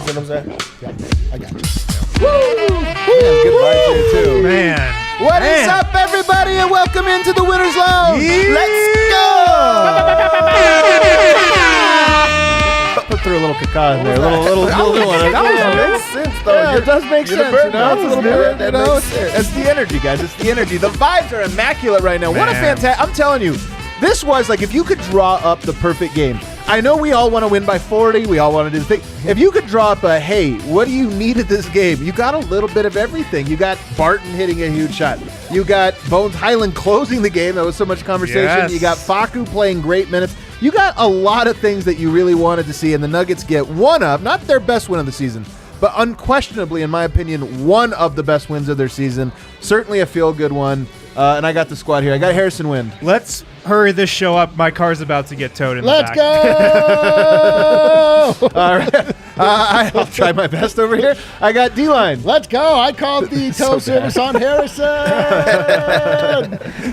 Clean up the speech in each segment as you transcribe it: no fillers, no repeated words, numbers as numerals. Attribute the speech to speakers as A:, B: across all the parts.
A: what I'm saying?
B: Yeah, I got you.
C: Man, good vibes here too.
D: Man.
C: What is up, everybody, and welcome into the Winners Lounge. Let's go. Put through a little cacao in there, little one.
A: That makes sense, though.
C: Yeah, it does make sense.
A: bird
C: You know, it's a little bit,
A: that
C: you know,
A: makes sense.
C: it's the energy, guys. It's the energy. The vibes are immaculate right now. What a
D: Man.
C: fantastic! I'm telling you, this was like if you could draw up the perfect game. I know we all want to win by 40. We all want to do the thing. If you could draw up a, hey, what do you need at this game? You got a little bit of everything. You got Barton hitting a huge shot. You got Bones Highland closing the game. That was so much conversation.
D: Yes.
C: You got Facu playing great minutes. You got a lot of things that you really wanted to see, and the Nuggets get one of, not their best win of the season, but unquestionably, in my opinion, one of the best wins of their season. Certainly a feel-good one. And I got the squad here. I got Harrison Wind.
D: Let's hurry this show up. My car's about to get towed in
B: Let's
D: the back.
B: go.
C: All right. I'll try my best over here. I got D-Line.
B: Let's go. I called the tow service on Harrison.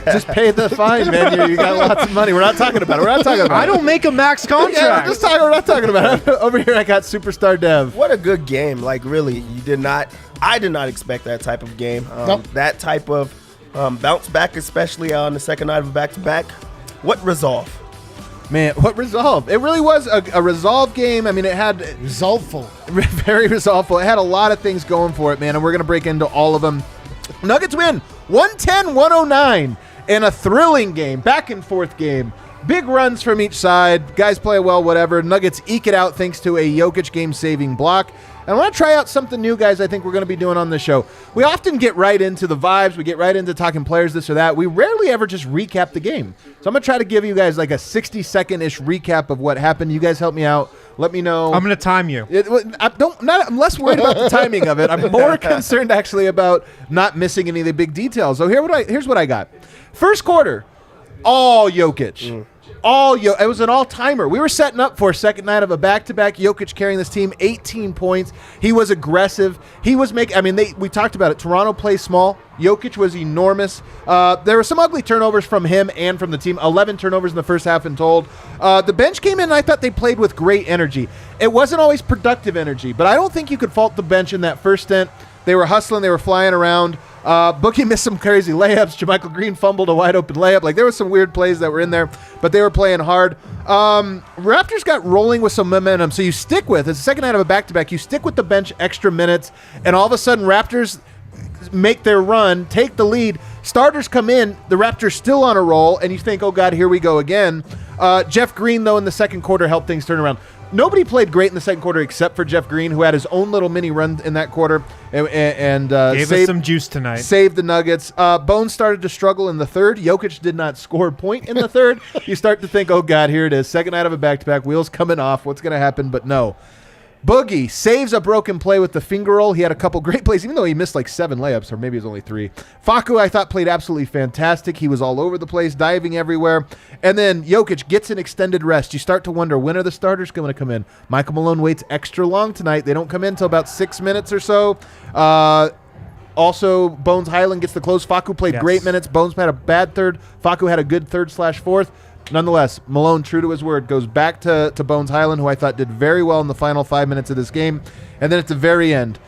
C: Just pay the fine, man. You got lots of money. We're not talking about it. We're not talking about it.
D: I don't make a max
C: Yeah,
D: contract.
C: we're not talking about it. Over here, I got Superstar Dev.
A: What a good game. Like, really, I did not expect that type of game.
B: Nope.
A: That type of bounce back, especially on the second night of a back-to-back. What resolve?
C: Man, what resolve? It really was a resolve game. I mean, it had
B: Resolveful.
C: very resolveful. It had a lot of things going for it, man, and we're going to break into all of them. Nuggets win 110-109 in a thrilling game, back-and-forth game. Big runs from each side. Guys play well, whatever. Nuggets eke it out thanks to a Jokic game-saving block. And I want to try out something new, guys, I think we're going to be doing on this show. We often get right into the vibes. We get right into talking players, this or that. We rarely ever just recap the game. So I'm going to try to give you guys like a 60-second-ish recap of what happened. You guys help me out. Let me know.
D: I'm going to time you.
C: I'm less worried about the timing of it. I'm more concerned actually about not missing any of the big details. So here's what I got. First quarter, all Jokic. It was an all-timer. We were setting up for a second night of a back-to-back. Jokic carrying this team, 18 points. He was aggressive. He was making. I mean, we talked about it. Toronto plays small. Jokic was enormous. There were some ugly turnovers from him and from the team. 11 turnovers in the first half in total. The bench came in, and I thought they played with great energy. It wasn't always productive energy, but I don't think you could fault the bench in that first stint. They were hustling. They were flying around. Boogie missed some crazy layups. JaMychal Green fumbled a wide open layup. Like, there was some weird plays that were in there, but they were playing hard. Raptors got rolling with some momentum, so you stick with, it's the second night of a back-to-back, you stick with the bench extra minutes, and all of a sudden Raptors make their run, take the lead. Starters come in, the Raptors still on a roll, and you think, oh, God, here we go again. Jeff Green, though, in the second quarter helped things turn around. Nobody played great in the second quarter except for Jeff Green, who had his own little mini run in that quarter and
D: Gave us some juice tonight.
C: saved the Nuggets. Bones started to struggle in the third. Jokic did not score a point in the third. You start to think, oh, God, here it is. Second night of a back-to-back. Wheels coming off. What's going to happen? But no. Boogie saves a broken play with the finger roll. He had a couple great plays, even though he missed like 7 layups, or maybe it was only 3. Facu, I thought, played absolutely fantastic. He was all over the place, diving everywhere. And then Jokic gets an extended rest. You start to wonder, when are the starters going to come in? Michael Malone waits extra long tonight. They don't come in until about 6 minutes or so. Also, Bones Highland gets the close. Facu played great minutes. Bones had a bad third. Facu had a good third/fourth. Nonetheless, Malone, true to his word, goes back to Bones Highland, who I thought did very well in the final 5 minutes of this game. And then at the very end,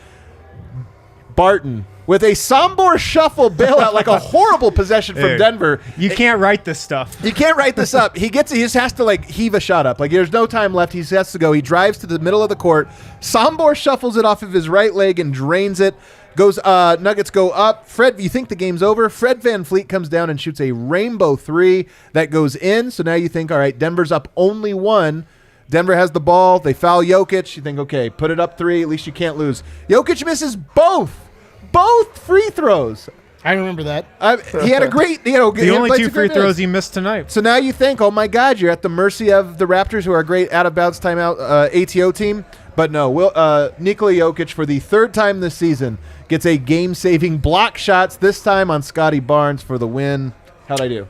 C: Barton with a Sombor shuffle bailout, like a horrible possession from Denver.
D: You can't write this stuff.
C: You can't write this up. He just has to like heave a shot up. Like, there's no time left. He has to go. He drives to the middle of the court. Sombor shuffles it off of his right leg and drains it. Nuggets go up. Fred, you think the game's over. Fred VanVleet comes down and shoots a rainbow 3 that goes in. So now you think, all right, Denver's up only 1. Denver has the ball. They foul Jokic. You think, okay, put it up 3. At least you can't lose. Jokic misses both free throws.
B: I remember that.
C: He had a great,
D: The only 2 free throws he missed tonight.
C: So now you think, oh my God, you're at the mercy of the Raptors, who are a great out-of-bounds timeout ATO team. But no, NIKOLA JOKIC, for the 3rd time this season, gets a game-saving block shots, this time on Scotty Barnes for the win. How'd I do?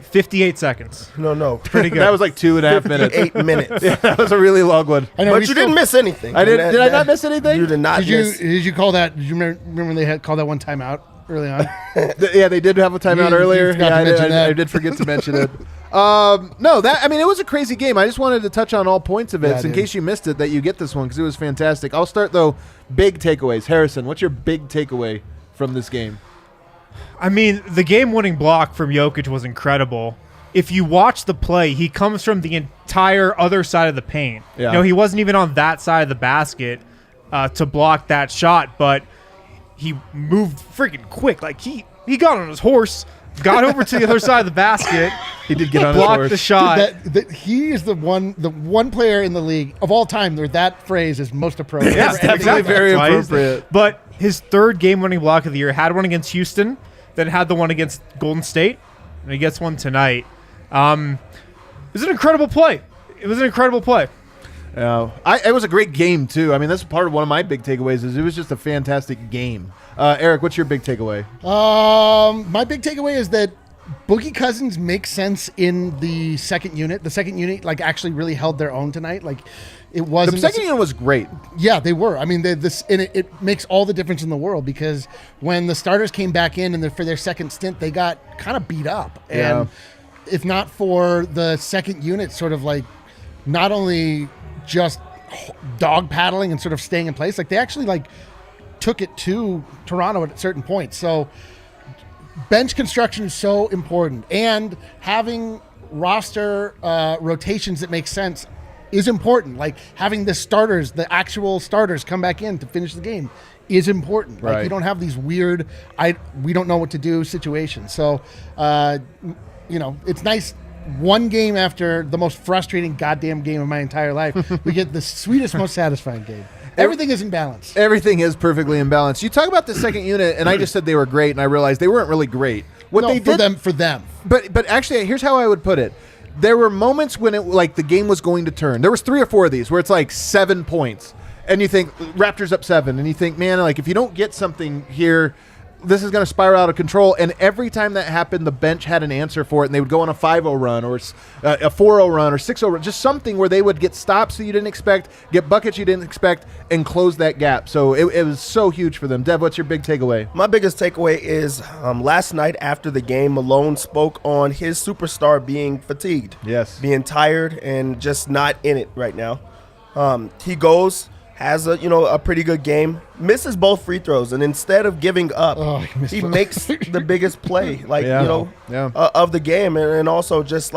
D: 58 seconds.
A: No.
D: Pretty good.
C: That was like 2.5 minutes.
A: 8 minutes.
C: Yeah, that was a really long one.
B: I know,
A: But you didn't miss anything.
C: I did. Did I not miss anything?
A: You did not miss.
B: Did you call that? Did you remember when they had called that one timeout early on?
C: Yeah, they did have a timeout
B: You
C: earlier.
B: forgot
C: Yeah,
B: to mention that.
C: I did forget to mention it. No, it was a crazy game. I just wanted to touch on all points of it,
B: Yeah,
C: in case you missed it, that you get this one because it was fantastic. I'll start though. Big takeaways. Harrison, what's your big takeaway from this game?
D: I mean, the game-winning block from Jokic was incredible. If you watch the play, he comes from the entire other side of the paint.
C: Yeah.
D: He wasn't even on that side of the basket to block that shot, but he moved freaking quick. Like he got on his horse, got over to the other side of the basket.
C: He did get on his
D: blocked
C: horse.
D: the shot.
B: He is the one player in the league of all time where that phrase is most appropriate.
D: Yeah,
B: for anything.
C: definitely very
D: Right.
C: appropriate.
D: But his third game-winning block of the year had one against Houston, then had the one against Golden State, and he gets one tonight. It was an incredible play. It
C: was a great game too. I mean, that's part of one of my big takeaways. Is it was just a fantastic game. Eric, what's your big takeaway?
B: My big takeaway is that Boogie Cousins makes sense in the second unit. The second unit actually really held their own tonight. It wasn't
C: The second unit was great.
B: Yeah, they were. I mean, it makes all the difference in the world because when the starters came back in and for their second stint, they got kind of beat up.
C: Yeah.
B: And if not for the second unit sort of not only just dog paddling and sort of staying in place, they actually took it to Toronto at certain points. So bench construction is so important, and having roster rotations that make sense is important. Having the actual starters come back in to finish the game is important.
C: Right.
B: You don't have these weird, we don't know what to do situations. So, it's nice. One game after the most frustrating goddamn game of my entire life, we get the sweetest, most satisfying game. Everything is in balance.
C: Everything is perfectly in balance. You talk about the second unit, and I just said they were great, and I realized they weren't really great. What they did
B: for them.
C: But actually, here's how I would put it. There were moments when the game was going to turn. There was 3 or 4 of these where it's 7 points, and you think Raptors up 7, and you think, man, if you don't get something here, this is going to spiral out of control. And every time that happened, the bench had an answer for it, and they would go on a 5-0 run or a 4-0 run or 6-0 run, just something where they would get stops that you didn't expect, get buckets you didn't expect, and close that gap. So it was so huge for them. Dev, what's your big takeaway?
A: My biggest takeaway is last night after the game, Malone spoke on his superstar being fatigued.
C: Yes.
A: Being tired and just not in it right now. He goes, has a pretty good game, misses both free throws, and instead of giving up, he makes the biggest play, of the game, and also just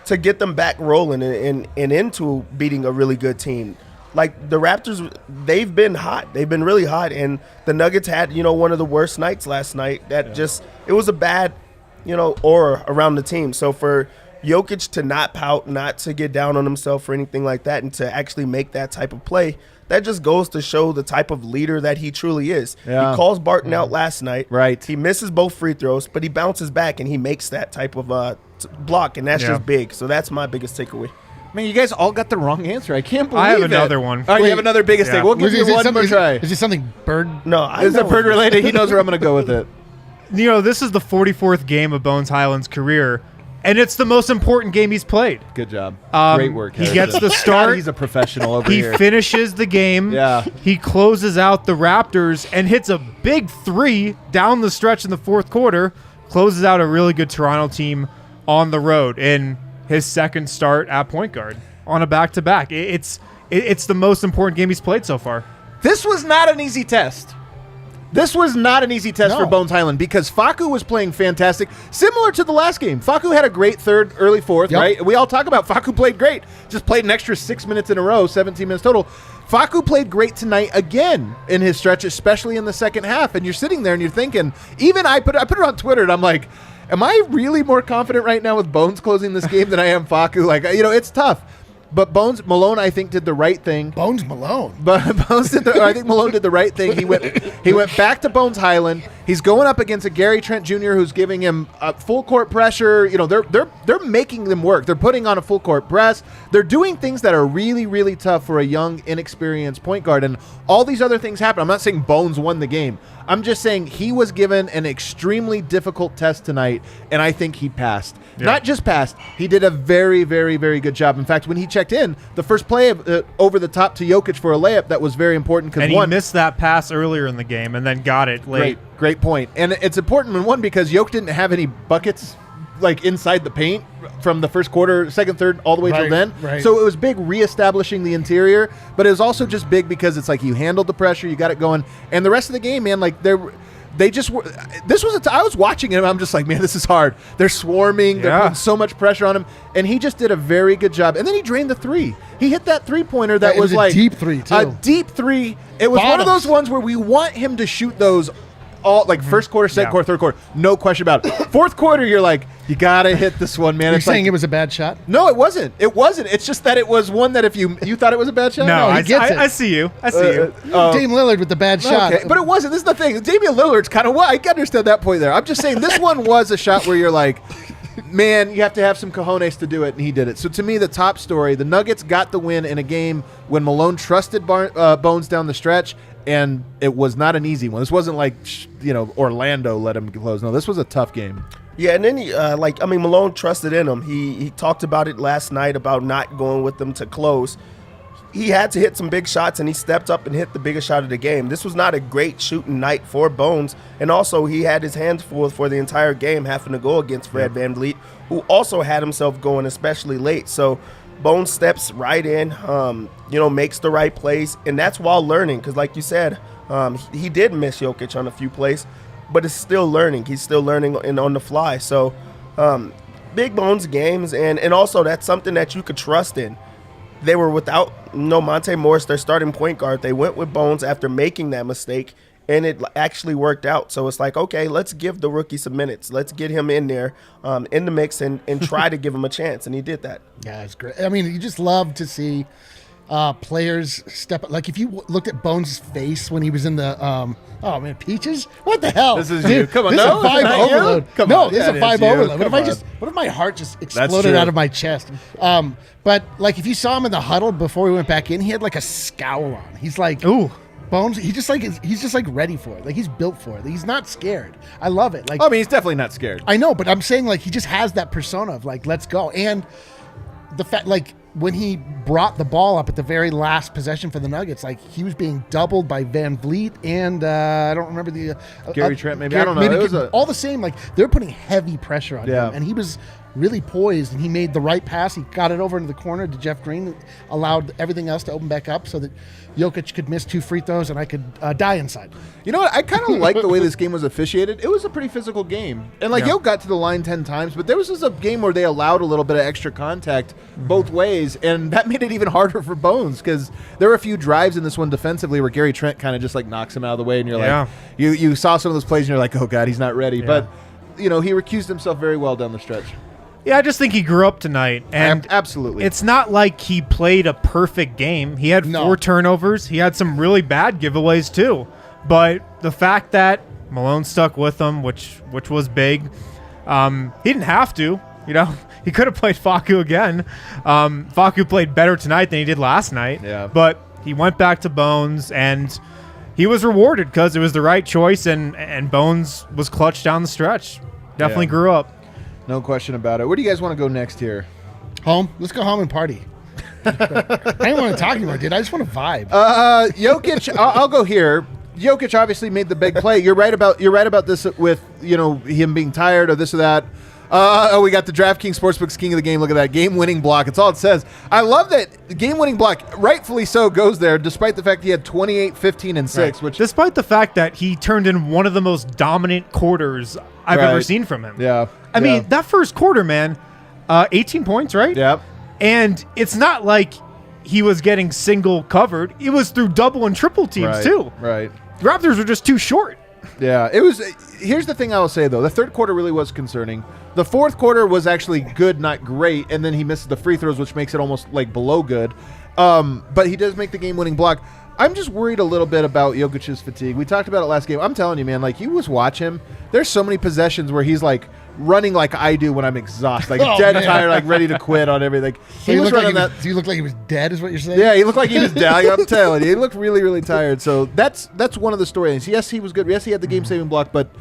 A: to get them back rolling and into beating a really good team. The Raptors, they've been hot. They've been really hot, and the Nuggets had one of the worst nights last night. It was a bad aura around the team. So for Jokic to not pout, not to get down on himself or anything like that, and to actually make that type of play, that just goes to show the type of leader that he truly is.
C: Yeah.
A: He calls Barton out last night.
C: Right.
A: He misses both free throws, but he bounces back and he makes that type of block, and that's just big. So that's my biggest takeaway.
C: Man, you guys all got the wrong answer. I can't believe it.
D: I have another one.
C: All right, you have another biggest
D: Yeah.
C: thing. We'll give you one more try.
B: Is it something bird?
A: No,
C: Is it bird related? He knows where I'm going to go with it.
D: This is the 44th game of Bones Highland's career, and it's the most important game he's played.
C: Good job. Great work.
D: He
C: Harrison.
D: gets the start.
C: God, he's a professional over
D: He
C: here.
D: finishes the game.
C: Yeah.
D: He closes out the Raptors and hits a big 3 down the stretch in the fourth quarter. Closes out a really good Toronto team on the road in his second start at point guard on a back-to-back. It's the most important game he's played so far.
C: This was not an easy test. For Bones Highland because Facu was playing fantastic, similar to the last game. Facu had a great third, early fourth, right? We all talk about Facu played great. Just played an extra 6 minutes in a row, 17 minutes total. Facu played great tonight again in his stretch, especially in the second half. And you're sitting there and you're thinking, even I put it on Twitter and I'm like, am I really more confident right now with Bones closing this game than I am Facu? It's tough. But Malone, I think, did the right thing.
B: Malone.
C: But I think Malone did the right thing. He went back to Bones Highland. He's going up against a Gary Trent Jr. who's giving him full court pressure. They're making them work. They're putting on a full court press. They're doing things that are really, really tough for a young, inexperienced point guard. And all these other things happen. I'm not saying Bones won the game. I'm just saying he was given an extremely difficult test tonight, and I think he passed. Yeah. Not just passed. He did a very, very, very good job. In fact, when he checked in, the first play over the top to Jokic for a layup, that was very important.
D: And he missed that pass earlier in the game and then got it late.
C: Great point. And it's important, because Jokic didn't have any buckets like inside the paint from the first quarter, second, third, all the way till then.
B: Right.
C: So it was big reestablishing the interior, but it was also just big because it's like you handled the pressure, you got it going, and the rest of the game, man, like they just were. This was I was watching him. I'm just like, man, this is hard. They're swarming. They're putting so much pressure on him, and he just did a very good job. And then he drained the three. He hit that 3-pointer that was like
B: a deep three too.
C: A deep three. It was one of those ones where we want him to shoot those all like first quarter, second quarter, third quarter, no question about it. Fourth quarter, you're like, you gotta hit this one, man.
B: You're
C: it's
B: saying
C: like,
B: it was a bad shot?
C: No, it wasn't. It wasn't. It's just that it was one that if you thought it was a bad shot.
D: No,
B: he gets it.
D: I see you. I see you.
B: Dame Lillard with the bad shot.
C: Okay, but it wasn't. This is the thing. Damian Lillard's kind of what I can understand that point there. I'm just saying this one was a shot where you're like, man, you have to have some cojones to do it, and he did it. So to me, the top story, the Nuggets got the win in a game when Malone trusted Bones down the stretch, and it was not an easy one. This wasn't like, Orlando let him close. No, this was a tough game.
A: Yeah, and then Malone trusted in him. He talked about it last night about not going with them to close. He had to hit some big shots, and he stepped up and hit the biggest shot of the game. This was not a great shooting night for Bones, and also he had his hands full for the entire game having to go against Fred VanVleet, who also had himself going especially late. So Bones steps right in, makes the right plays, and that's while learning because, like you said, he did miss Jokic on a few plays, but it's still learning. He's still learning on the fly. So big Bones games, and also that's something that you could trust in. They were without Monte Morris, their starting point guard. They went with Bones after making that mistake, and it actually worked out. So it's like, okay, let's give the rookie some minutes. Let's get him in there in the mix and try to give him a chance, and he did that.
B: Yeah, it's great. I mean, you just love to see players step up. Like if you looked at Bones' face when he was in the Peaches? What the hell?
C: This is you. Come on,
B: this
C: no,
B: is a 5 overload.
C: Come
B: no,
C: on.
B: this is
C: That
B: a 5
C: is you.
B: overload.
C: Come
B: What if my heart just
C: That's
B: exploded
C: true.
B: out of my chest? But like if you saw him in the huddle before we went back in, he had like a scowl on. He's like,
D: Ooh.
B: Bones, he's just like ready for it. Like he's built for it. He's not scared. I love it. Like
C: I mean, he's definitely not scared.
B: I know, but I'm saying like he just has that persona of like, let's go. And the fact like when he brought the ball up at the very last possession for the Nuggets, like he was being doubled by VanVleet and I don't remember the
C: Gary Trent, maybe. I don't know. It was
B: all the same. Like they're putting heavy pressure on
C: Yeah.
B: him, and he was really poised, and he made the right pass. He got it over into the corner to Jeff Green, allowed everything else to open back up so that Jokic could miss 2 free throws and I could die inside.
C: You know what? I kind of like the way this game was officiated. It was a pretty physical game. And, Jokic got to the line 10 times, but there was just a game where they allowed a little bit of extra contact both ways, and that made it even harder for Bones because there were a few drives in this one defensively where Gary Trent kind of just, knocks him out of the way, and you're like, you saw some of those plays, and you're like, oh, God, he's not ready.
D: Yeah.
C: But, he recused himself very well down the stretch.
D: Yeah, I just think he grew up tonight. And
C: absolutely.
D: It's not like he played a perfect game. He had 4 turnovers. He had some really bad giveaways too. But the fact that Malone stuck with him, which was big, he didn't have to. He could have played Facu again. Facu played better tonight than he did last night.
C: Yeah.
D: But he went back to Bones, and he was rewarded because it was the right choice, and Bones was clutch down the stretch. Definitely grew up.
C: No question about it. Where do you guys want to go next here?
B: Home. Let's go home and party. I didn't want to talk anymore, dude. I just want to vibe.
C: Jokic, I'll go here. Jokic obviously made the big play. You're right about this with him being tired or this or that. We got the DraftKings Sportsbook's King of the Game. Look at that game-winning block. It's all it says. I love that the game-winning block, rightfully so, goes there, despite the fact he had 28, 15, and 6. Which,
D: despite the fact that he turned in one of the most dominant quarters I've ever seen from him.
C: Yeah.
D: I mean, that first quarter, man, 18 points, right?
C: Yep.
D: And it's not like he was getting single covered. It was through double and triple teams, too.
C: Right.
D: The Raptors were just too short.
C: Yeah, it was. Here's the thing I will say, though. The third quarter really was concerning. The fourth quarter was actually good, not great, and then he misses the free throws, which makes it almost below good. But he does make the game-winning block. I'm just worried a little bit about Jokic's fatigue. We talked about it last game. I'm telling you, man, you just watch him. There's so many possessions where he's running like I do when I'm exhausted, dead tired, ready to quit on everything.
B: So he was running that. Do you look like he was dead? Is what you're saying?
C: Yeah, he looked like he was dead. I'm telling you, he looked really, really tired. So that's one of the storylines. Yes, he was good. Yes, he had the game-saving block, but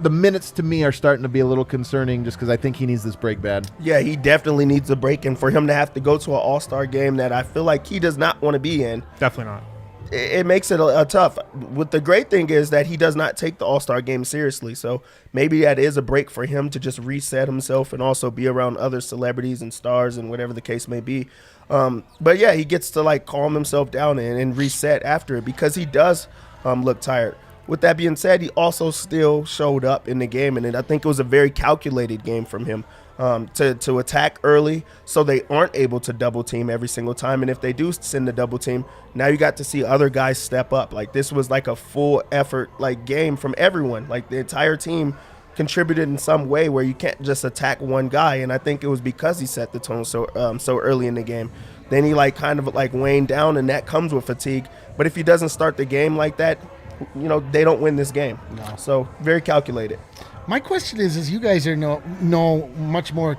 C: the minutes to me are starting to be a little concerning just because I think he needs this break bad.
A: Yeah, he definitely needs a break, and for him to have to go to an all-star game that I feel like he does not want to be in.
D: Definitely not.
A: it makes it a tough. What the great thing is that he does not take the All-Star game seriously. So maybe that is a break for him to just reset himself and also be around other celebrities and stars and whatever the case may be. But yeah, he gets to like calm himself down and reset after it because he does look tired. With that being said, he also still showed up in the game, and I think it was a very calculated game from him to attack early so they aren't able to double team every single time. And if they do send a double team, now you got to see other guys step up. Like this was like a full effort like game from everyone. Like the entire team contributed in some way where you can't just attack one guy. And I think it was because he set the tone so early in the game. Then he like kind of like waned down, and that comes with fatigue. But if he doesn't start the game like that, you know, they don't win this game. No. So very calculated.
B: My question is you guys know much more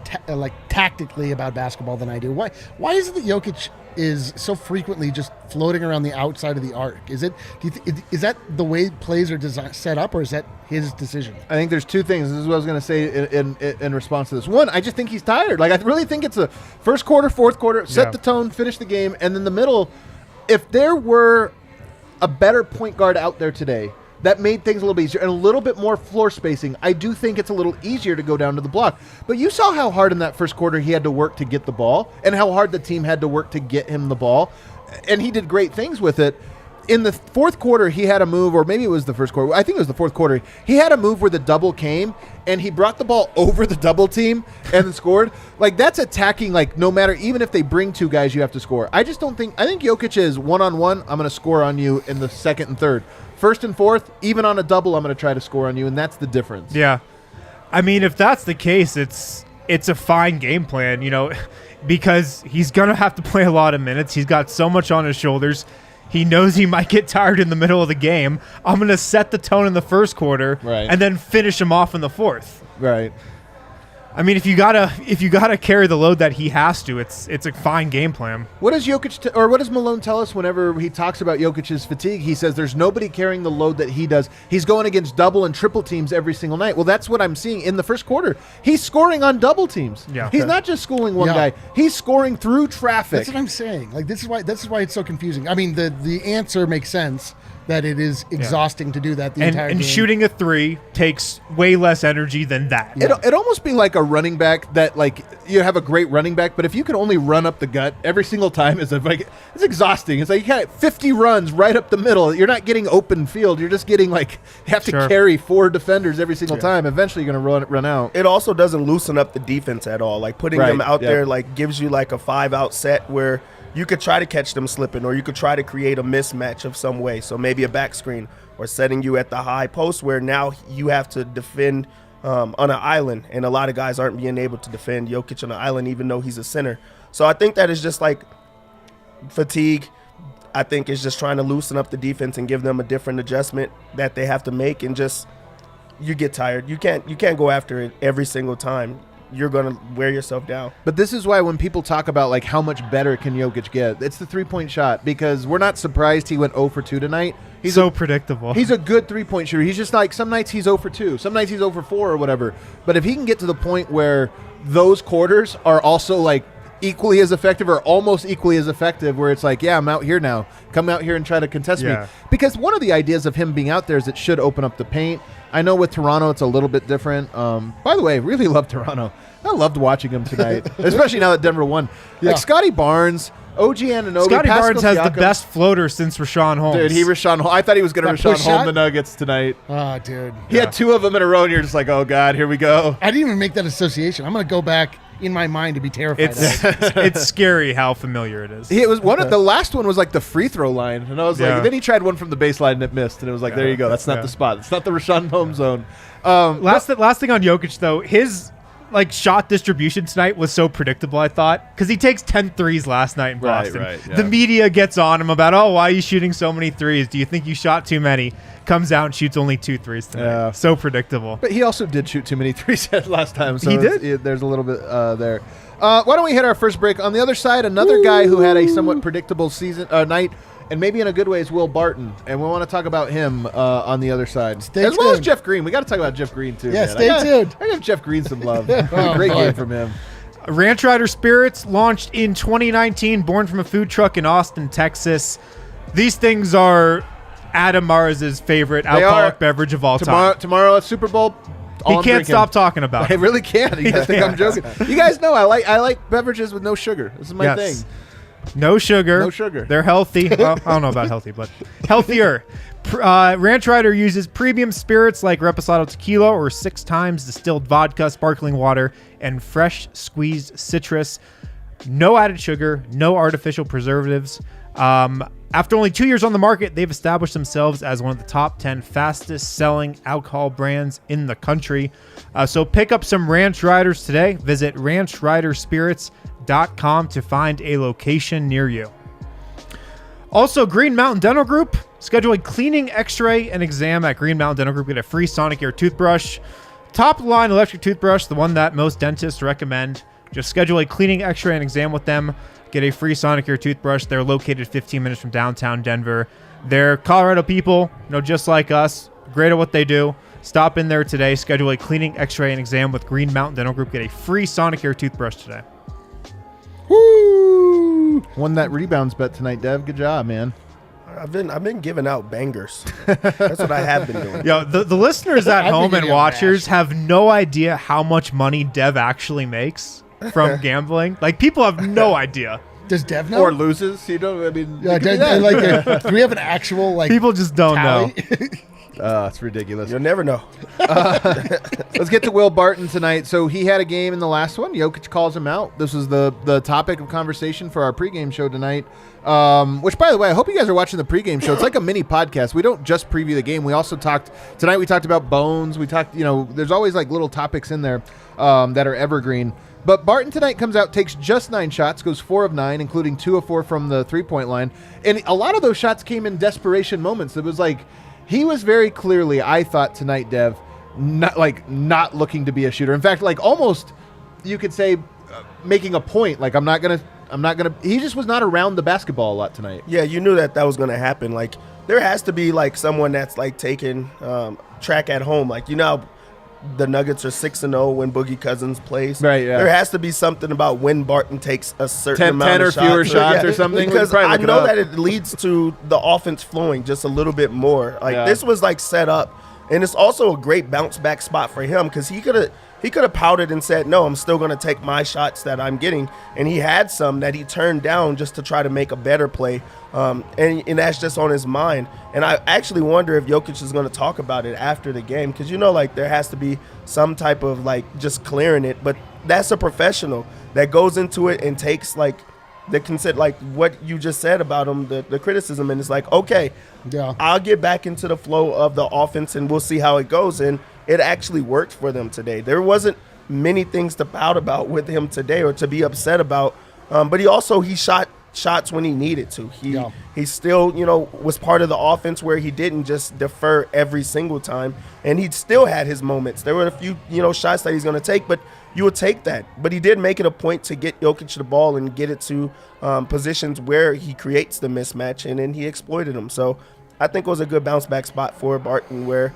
B: tactically about basketball than I do. Why is it that Jokic is so frequently just floating around the outside of the arc? Is that the way plays are set up, or is that his decision?
C: I think there's two things. This is what I was going to say in response to this. One, I just think he's tired. Like I really think it's a first quarter, fourth quarter, set the tone, finish the game, and then the middle. If there were a better point guard out there today that made things a little bit easier and a little bit more floor spacing, I do think it's a little easier to go down to the block. But you saw how hard in that first quarter he had to work to get the ball and how hard the team had to work to get him the ball. And he did great things with it. In the fourth quarter, he had a move, or maybe it was the first quarter. I think it was the fourth quarter. He had a move where the double came, and he brought the ball over the double team and then scored. Like, that's attacking, like, no matter, even if they bring two guys, you have to score. I think Jokic is one-on-one, I'm going to score on you in the second and third. First and fourth, even on a double, I'm going to try to score on you, and that's the difference.
D: Yeah. I mean, if that's the case, it's a fine game plan, you know, because he's going to have to play a lot of minutes. He's got so much on his shoulders. He knows he might get tired in the middle of the game. I'm going to set the tone in the first quarter and then finish him off in the fourth.
C: Right.
D: I mean, if you gotta carry the load that he has to, it's a fine game plan.
C: What does Jokic or what does Malone tell us whenever he talks about Jokic's fatigue? He says there's nobody carrying the load that he does. He's going against double and triple teams every single night. Well, that's what I'm seeing in the first quarter. He's scoring on double teams.
D: Yeah.
C: He's not just schooling one guy. He's scoring through traffic.
B: That's what I'm saying. Like this is why it's so confusing. I mean, the answer makes sense. That it is exhausting to do that the entire game.
D: And shooting a three takes way less energy than that.
C: Yeah. It'd almost be like a running back that, like, you have a great running back, but if you can only run up the gut every single time, it's exhausting. It's like you got 50 runs right up the middle. You're not getting open field. You're just getting, like, you have to carry 4 defenders every single time. Eventually, you're going to run out.
A: It also doesn't loosen up the defense at all. Like, putting them out there, like, gives you, like, a 5-out set where you could try to catch them slipping, or you could try to create a mismatch of some way. So maybe a back screen or setting you at the high post where now you have to defend on an island. And a lot of guys aren't being able to defend Jokic on an island, even though he's a center. So I think that is just like fatigue. I think it's just trying to loosen up the defense and give them a different adjustment that they have to make. And just, you get tired. You can't go after it every single time. You're going to wear yourself down.
C: But this is why when people talk about, like, how much better can Jokic get, it's the three-point shot, because we're not surprised he went 0 for 2 tonight.
D: He's so predictable.
C: He's a good three-point shooter. He's just like, some nights he's 0 for 2. Some nights he's 0 for 4 or whatever. But if he can get to the point where those quarters are also, like, equally as effective or almost equally as effective, where it's like, yeah, I'm out here now. Come out here and try to contest me. Because one of the ideas of him being out there is it should open up the paint. I know with Toronto it's a little bit different. By the way, really love Toronto. I loved watching him tonight, especially now that Denver won. Like Scotty Barnes, OG Anunoby.
D: Scotty
C: Pascal
D: Barnes has
C: Siakam.
D: the best floater since Rashawn Holmes.
C: Dude, I thought he was going to Rashawn Holmes the Nuggets tonight.
B: Oh, dude.
C: He had 2 of them in a row, and you're just like, oh, God, here we go.
B: I didn't even make that association. I'm going to go back in my mind to be terrified of it.
D: It's scary how familiar it is.
C: It was the last one was like the free throw line, and I was like, then he tried one from the baseline and it missed, and it was like, there you go. That's not the spot. It's not the Rashawn Holmes zone.
D: Last thing on Jokic, though, his shot distribution tonight was so predictable, I thought, because he takes 10 threes last night in Boston. The media gets on him about, why are you shooting so many threes? Do you think you shot too many? Comes out and shoots only 2 threes tonight. Yeah. So predictable.
C: But he also did shoot too many threes last time. So
D: he did?
C: There's a little bit there. Why don't we hit our first break? On the other side, another guy who had a somewhat predictable night, and maybe in a good way, is Will Barton. And we want to talk about him on the other side. As well as Jeff Green. We got to talk about Jeff Green, too.
B: Yeah, stay tuned.
C: I give Jeff Green some love. Great game from him.
D: Ranch Rider Spirits launched in 2019, born from a food truck in Austin, Texas. These things are Adam Mars's favorite alcoholic beverage of all time.
C: Tomorrow at Super Bowl.
D: He can't stop talking about
C: I
D: it.
C: really can't. You guys think I'm joking? You guys know I like beverages with no sugar. This is my thing.
D: No sugar.
C: No sugar.
D: They're healthy. Well, I don't know about healthy, but healthier. Ranch Rider uses premium spirits like Reposado tequila or 6 times distilled vodka, sparkling water, and fresh squeezed citrus. No added sugar, no artificial preservatives. After only 2 years on the market, they've established themselves as one of the top 10 fastest selling alcohol brands in the country. So pick up some Ranch Riders today. Visit ranchriderspirits.com to find a location near you. Also, Green Mountain Dental Group. Schedule a cleaning, x-ray, and exam at Green Mountain Dental Group. Get a free Sonicare toothbrush. Top of the line electric toothbrush, the one that most dentists recommend. Just schedule a cleaning, x-ray, and exam with them. Get a free Sonicare toothbrush. They're located 15 minutes from downtown Denver. They're Colorado people, just like us. Great at what they do. Stop in there today. Schedule a cleaning, x-ray, and exam with Green Mountain Dental Group. Get a free Sonicare toothbrush today.
C: Woo! Won that rebounds bet tonight, Dev. Good job, man.
A: I've been giving out bangers. That's what I have been doing.
D: Yo, the listeners at home and watchers have no idea how much money Dev actually makes from gambling. Like, people have no idea.
B: Does Dev know?
C: Or loses. You know, I mean,
B: do we have an actual
D: people just don't
B: tally?
C: know. It's ridiculous.
A: You'll never know.
C: Let's get to Will Barton tonight. So he had a game in the last one. Jokic calls him out. This was the topic of conversation for our pregame show tonight. Which, by the way, I hope you guys are watching the pregame show. It's like a mini podcast. We don't just preview the game. We also talked about Bones. We talked, there's always like little topics in there that are evergreen. But Barton tonight comes out, takes just 9 shots, goes 4 of 9, including 2 of 4 from the three-point line. And a lot of those shots came in desperation moments. It was like he was very clearly, I thought tonight, Dev, not looking to be a shooter. In fact, like almost you could say making a point, like I'm not gonna. He just was not around the basketball a lot tonight.
A: Yeah, you knew that was gonna happen. Like there has to be like someone that's like taking track at home. Like how the Nuggets are 6-0 when Boogie Cousins plays.
C: Right. Yeah.
A: There has to be something about when Barton takes a certain amount
C: 10 or
A: of shots.
C: fewer shots or something.
A: Because I know that it leads to the offense flowing just a little bit more. Like this was like set up, and it's also a great bounce back spot for him because he could have pouted and said, no, I'm still going to take my shots that I'm getting. And he had some that he turned down just to try to make a better play. And that's just on his mind. And I actually wonder if Jokic is going to talk about it after the game because, like there has to be some type of like just clearing it. But that's a professional that goes into it and takes like that consider like what you just said about him, the criticism. And it's like, okay, I'll get back into the flow of the offense and we'll see how it goes. And it actually worked for them today. There wasn't many things to pout about with him today or to be upset about. But he shot shots when he needed to. He still, was part of the offense where he didn't just defer every single time. And he still had his moments. There were a few, shots that he's going to take, but you would take that. But he did make it a point to get Jokic the ball and get it to positions where he creates the mismatch, and then he exploited them. So I think it was a good bounce back spot for Barton where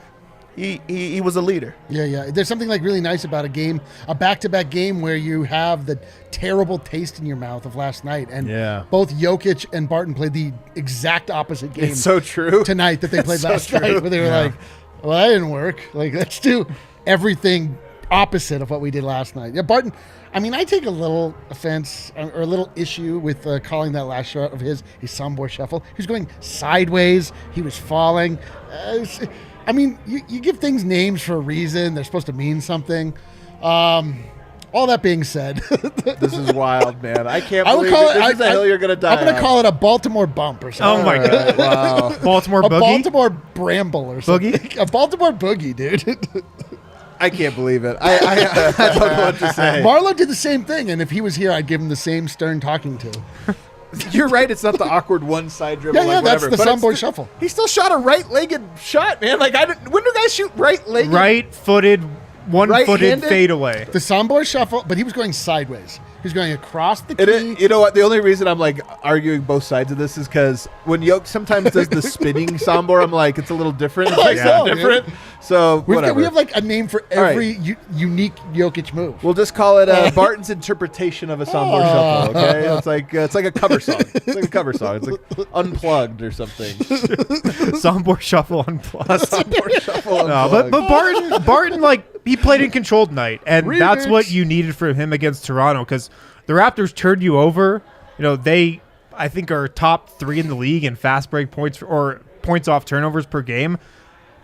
A: he was a leader.
B: Yeah. There's something like really nice about a back-to-back game where you have the terrible taste in your mouth of last night. And both Jokic and Barton played the exact opposite game.
C: It's so true.
B: Tonight that they played last night, where they were like, well, that didn't work. Like, let's do everything opposite of what we did last night. Yeah, Barton, I take a little offense or a little issue with calling that last shot of his Samboy shuffle. He was going sideways. He was falling. You give things names for a reason. They're supposed to mean something. All that being said,
C: this is wild, man. I can't believe this is the hill you're going to die
B: I'm going to call it a Baltimore bump or something.
D: Oh, my God.
C: Wow.
D: Baltimore boogie?
B: A Baltimore bramble or something.
D: Boogie?
B: A Baltimore boogie, dude.
C: I can't believe it. I don't know what to say.
B: Marlo did the same thing, and if he was here, I'd give him the same stern talking to.
C: You're right. It's not the awkward one side dribble.
B: Yeah, that's the Samboy shuffle.
C: He still shot a right-legged shot, man. Like when do guys shoot right-legged?
D: Right-footed, one-footed
C: Right-handed?
D: fadeaway.
B: The Samboy shuffle, but he was going sideways. He He's going across the key.
C: You know what? The only reason I'm like arguing both sides of this is because when Jokic sometimes does the spinning soundboard, I'm like, it's a little different. It's like
B: Yeah.
C: different. So whatever.
B: We have like a name for every unique Jokic move.
C: We'll just call it Barton's interpretation of a soundboard shuffle. Okay, it's like a cover song. It's like a cover song. It's like unplugged or something.
D: Soundboard shuffle unplugged.
C: Soundboard shuffle.
D: No,
C: Unplugged.
D: but Barton, like, he played in control tonight, and that's
B: Remix.
D: what you needed from him against Toronto, because the Raptors turned you over. You know, they, I think, are top 3 in the league in fast break points or points off turnovers per game.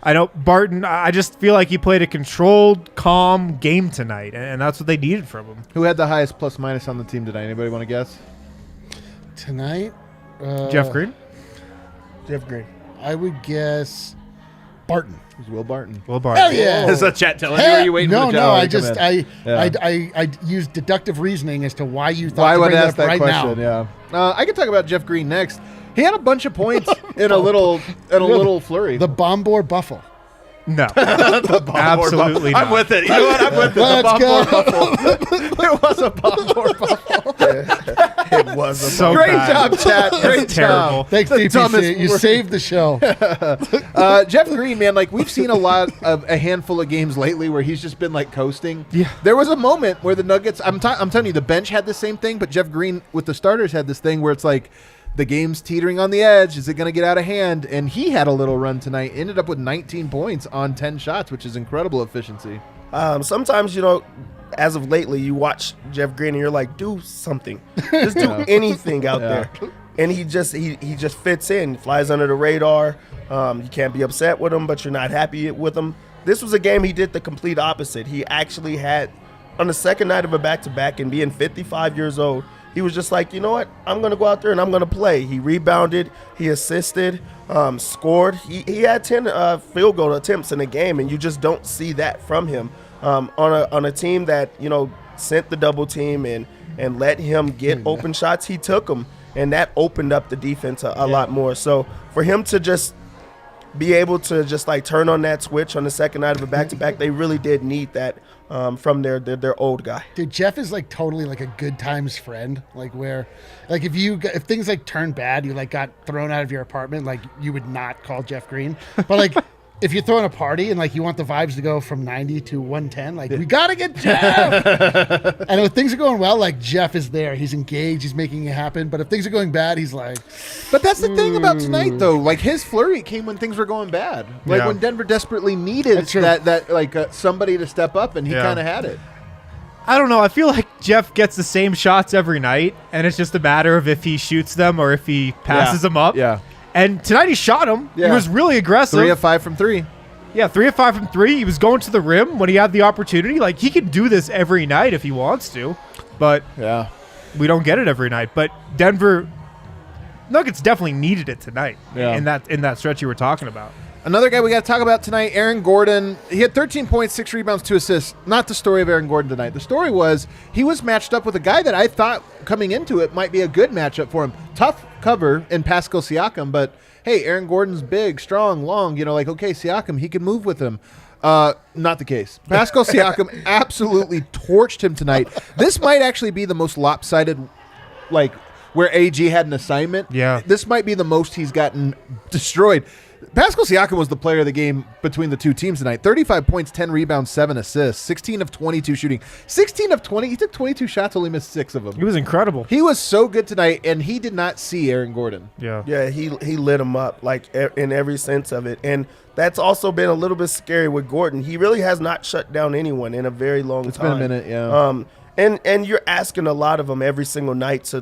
D: I know Barton, I just feel like he played a controlled, calm game tonight, and that's what they needed from him.
C: Who had the highest plus minus on the team tonight? Anybody want to guess?
B: Tonight,
D: Jeff Green?
A: Jeff Green.
B: I would guess Barton.
C: It was Will Barton.
D: Will Barton.
B: Hell yeah!
C: Is that chat telling you? Or are you waiting
B: no,
C: for the
B: no.
C: Java
B: I
C: to come
B: just
C: in?
B: I used deductive reasoning as to why you thought
C: Why
B: to
C: would
B: bring
C: ask
B: that up
C: that
B: right
C: question?
B: now.
C: Yeah. I can talk about Jeff Green next. He had a bunch of points in a little flurry.
B: The Bombor Buffle.
D: No.
C: The
D: Absolutely
C: I'm
D: not.
C: with it. You know what? I'm with it.
B: Let's
C: The
B: go.
C: Buffalo. It was a Bombor Buffalo.
A: It was a
D: So
C: Great
D: bad.
C: job, chat. Great
D: terrible.
C: job.
B: Thanks,
C: The dumbest
B: DPC. You
C: word.
B: saved the show.
C: Jeff Green, man, like we've seen a handful of games lately where he's just been like coasting.
D: Yeah.
C: There was a moment where the Nuggets, I'm telling you, the bench had the same thing, but Jeff Green with the starters had this thing where it's like the game's teetering on the edge. Is it going to get out of hand? And he had a little run tonight. Ended up with 19 points on 10 shots, which is incredible efficiency.
A: Sometimes, as of lately, you watch Jeff Green and you're like, do something. Just do anything out there. And he just fits in, flies under the radar. You can't be upset with him, but you're not happy with him. This was a game he did the complete opposite. He actually had, on the second night of a back-to-back and being 55 years old, he was just like, you know what? I'm going to go out there and I'm going to play. He rebounded. He assisted, scored. He had 10 field goal attempts in a game, and you just don't see that from him on a team that, sent the double team and let him get open shots. He took them, and that opened up the defense a lot more. So for him to just be able to just like turn on that switch on the second night of a back-to-back, they really did need that from their old guy.
B: Dude, Jeff is like totally like a good times friend. Like where, like if things like turn bad, you like got thrown out of your apartment, like you would not call Jeff Green. But like if you're throwing a party and like you want the vibes to go from 90 to 110, like we gotta get Jeff. And if things are going well, like Jeff is there. He's engaged. He's making it happen. But if things are going bad, he's like.
C: But that's the thing about tonight, though. Like his flurry came when things were going bad. Like
D: Yeah.
C: when Denver desperately needed
B: That's true.
C: that somebody to step up, and he
D: Yeah.
C: kind of had it.
D: I don't know. I feel like Jeff gets the same shots every night, and it's just a matter of if he shoots them or if he passes them up.
C: Yeah.
D: And tonight he shot him.
C: Yeah.
D: He was really aggressive.
C: 3 of 5 from 3.
D: Yeah, 3 of 5 from 3. He was going to the rim when he had the opportunity. Like, he could do this every night if he wants to, but
C: Yeah.
D: we don't get it every night. But Denver Nuggets definitely needed it tonight.
C: Yeah.
D: In that stretch you were talking about.
C: Another guy we got to talk about tonight, Aaron Gordon. He had 13 points, 6 rebounds, 2 assists. Not the story of Aaron Gordon tonight. The story was he was matched up with a guy that I thought coming into it might be a good matchup for him. Tough cover in Pascal Siakam, but hey, Aaron Gordon's big, strong, long. Okay, Siakam, he can move with him. Not the case. Pascal Siakam absolutely torched him tonight. This might actually be the most lopsided, where AG had an assignment.
D: Yeah.
C: This might be the most he's gotten destroyed. Pascal Siakam was the player of the game between the two teams tonight. 35 points, 10 rebounds, 7 assists, 16 of 22 shooting. 16 of 20. He took 22 shots, only missed 6 of them.
D: He was incredible.
C: He was so good tonight, and he did not see Aaron Gordon.
D: Yeah.
A: Yeah, he lit him up in every sense of it, and that's also been a little bit scary with Gordon. He really has not shut down anyone in a very long time.
C: It's been a minute, yeah.
A: And you're asking a lot of them every single night. So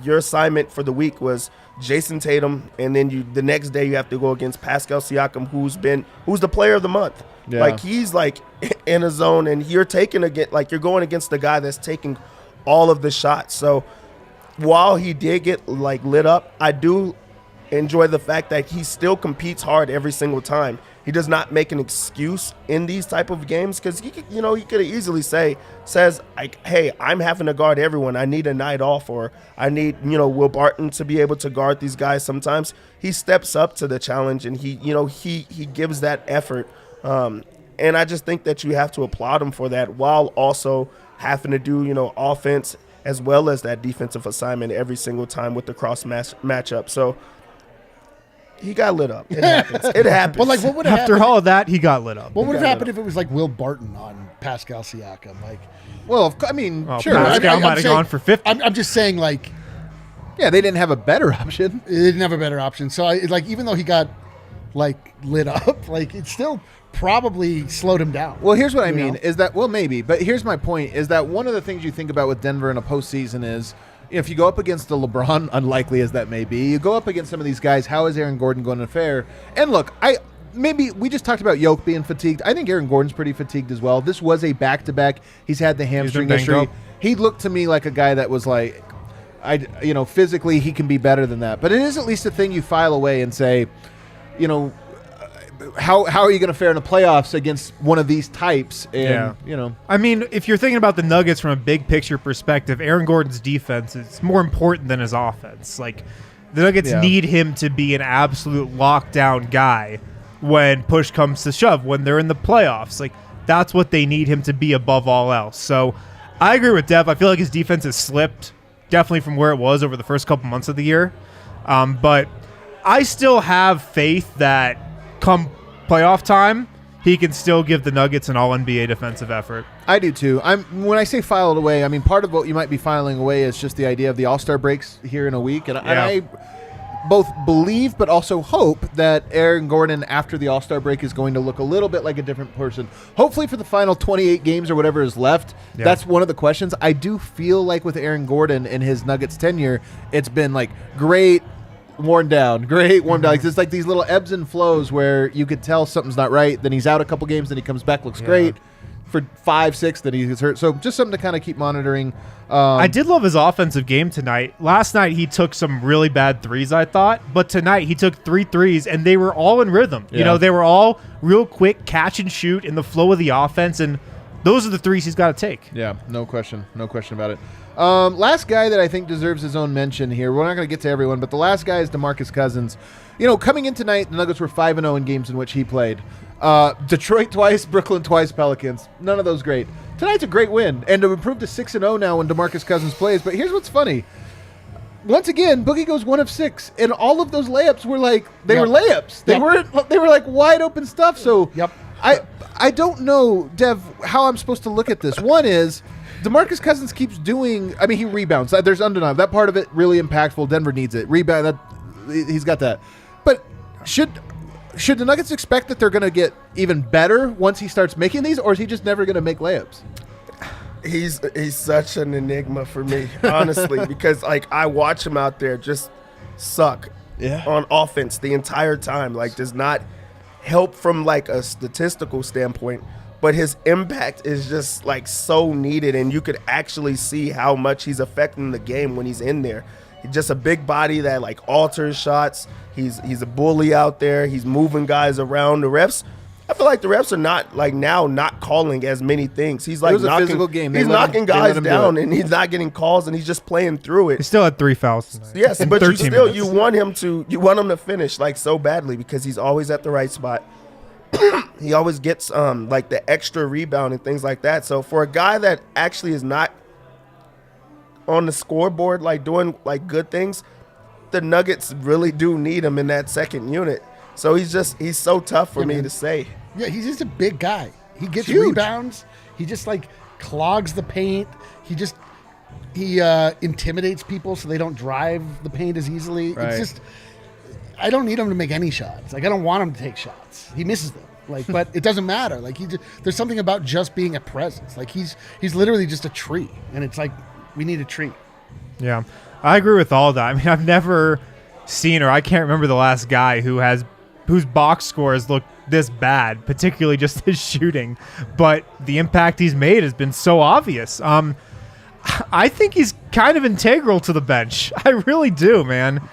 A: your assignment for the week was Jason Tatum, and then the next day you have to go against Pascal Siakam, who's the player of the month.
C: Yeah.
A: Like he's like in a zone, and you're you're going against the guy that's taking all of the shots. So while he did get lit up, I do enjoy the fact that he still competes hard every single time. He does not make an excuse in these type of games because he could easily says hey, I'm having to guard everyone. I need a night off, or I need Will Barton to be able to guard these guys. Sometimes he steps up to the challenge and he gives that effort. And I just think that you have to applaud him for that, while also having to do, offense as well as that defensive assignment every single time with the cross matchup. So he got lit up. It happens. It happens.
B: But like, what would have
D: After
B: happened?
D: all of that, he got lit up.
B: What would have happened if it was like Will Barton on Pascal Siakam? Like,
C: Well, I mean,
D: Well,
C: sure.
D: Pascal
B: I'm
D: might have
B: saying-
D: gone for 50.
B: I'm just saying, like,
C: Yeah, they didn't have a better option.
B: they didn't have a better option. So, even though he got like lit up, like it still probably slowed him down.
C: Well, here's what I
B: You
C: mean
B: know?
C: is that, well, maybe, but here's my point is that one of the things you think about with Denver in a postseason is if you go up against the LeBron, unlikely as that may be, you go up against some of these guys, how is Aaron Gordon going to fare? And look, maybe we just talked about Jokic being fatigued. I think Aaron Gordon's pretty fatigued as well. This was a back-to-back. He's had the hamstring
D: banged
C: history.
D: up.
C: He looked to me like a guy that was like, physically he can be better than that. But it is at least a thing you file away and say, how are you going to fare in the playoffs against one of these types? And,
D: I mean, if you're thinking about the Nuggets from a big picture perspective, Aaron Gordon's defense is more important than his offense. Like, the Nuggets need him to be an absolute lockdown guy when push comes to shove, when they're in the playoffs. Like, that's what they need him to be above all else. So I agree with Dev. I feel like his defense has slipped definitely from where it was over the first couple months of the year. But I still have faith that come playoff time, he can still give the Nuggets an all-NBA defensive effort.
C: I do too. When I say file it away, I mean part of what you might be filing away is just the idea of the All-Star breaks here in a week, and I both believe but also hope that Aaron Gordon after the All-Star break is going to look a little bit like a different person. Hopefully for the final 28 games or whatever is left, that's one of the questions. I do feel like with Aaron Gordon and his Nuggets tenure, it's been like great, worn down, great, warm down. Like, it's like these little ebbs and flows where you could tell something's not right. Then he's out a couple games, then he comes back, looks great for 5, 6, then he gets hurt. So just something to kind of keep monitoring.
D: I did love his offensive game tonight. Last night he took some really bad threes, I thought, but tonight he took 3 threes and they were all in rhythm.
C: Yeah.
D: They were all real quick catch and shoot in the flow of the offense, and those are the threes he's got to take.
C: Yeah, no question about it. Last guy that I think deserves his own mention here. We're not going to get to everyone, but the last guy is DeMarcus Cousins. Coming in tonight, the Nuggets were 5-0 in games in which he played. Detroit twice, Brooklyn twice, Pelicans. None of those great. Tonight's a great win, and to improve to 6-0 now when DeMarcus Cousins plays. But here's what's funny. Once again, Boogie goes 1 of 6, and all of those layups were like were layups. They were like wide open stuff. So I don't know, Dev, how I'm supposed to look at this. One is DeMarcus Cousins keeps doing. I mean, he rebounds. There's undeniable that part of it really impactful. Denver needs it. Rebound. He's got that. But should the Nuggets expect that they're going to get even better once he starts making these, or is he just never going to make layups?
A: He's such an enigma for me, honestly, because I watch him out there just suck on offense the entire time. Does not help from a statistical standpoint, but his impact is just so needed, and you could actually see how much he's affecting the game when he's in there. He's just a big body that alters shots. He's a bully out there. He's moving guys around. The refs, I feel like the refs are not now not calling as many things. He's
C: it was
A: knocking,
C: a physical game.
A: He's knocking guys down, and he's not getting calls, and he's just playing through it.
D: He still had 3 fouls tonight.
A: Yes,
D: in
A: but
D: 13 minutes.
A: you want him to finish so badly because he's always at the right spot. He always gets the extra rebound and things like that. So for a guy that actually is not on the scoreboard doing good things, the Nuggets really do need him in that second unit. So he's so tough for me to say.
B: Yeah, he's just a big guy. He gets
C: Huge.
B: rebounds. He just clogs the paint. He intimidates people so they don't drive the paint as easily.
C: Right.
B: It's just I don't need him to make any shots. I don't want him to take shots. He misses them. But it doesn't matter. There's something about just being a presence. He's literally just a tree, and it's we need a tree.
D: Yeah, I agree with all that. I mean, I've never seen, or I can't remember the last guy whose box scores look this bad, particularly just his shooting. But the impact he's made has been so obvious. I think he's kind of integral to the bench. I really do, man.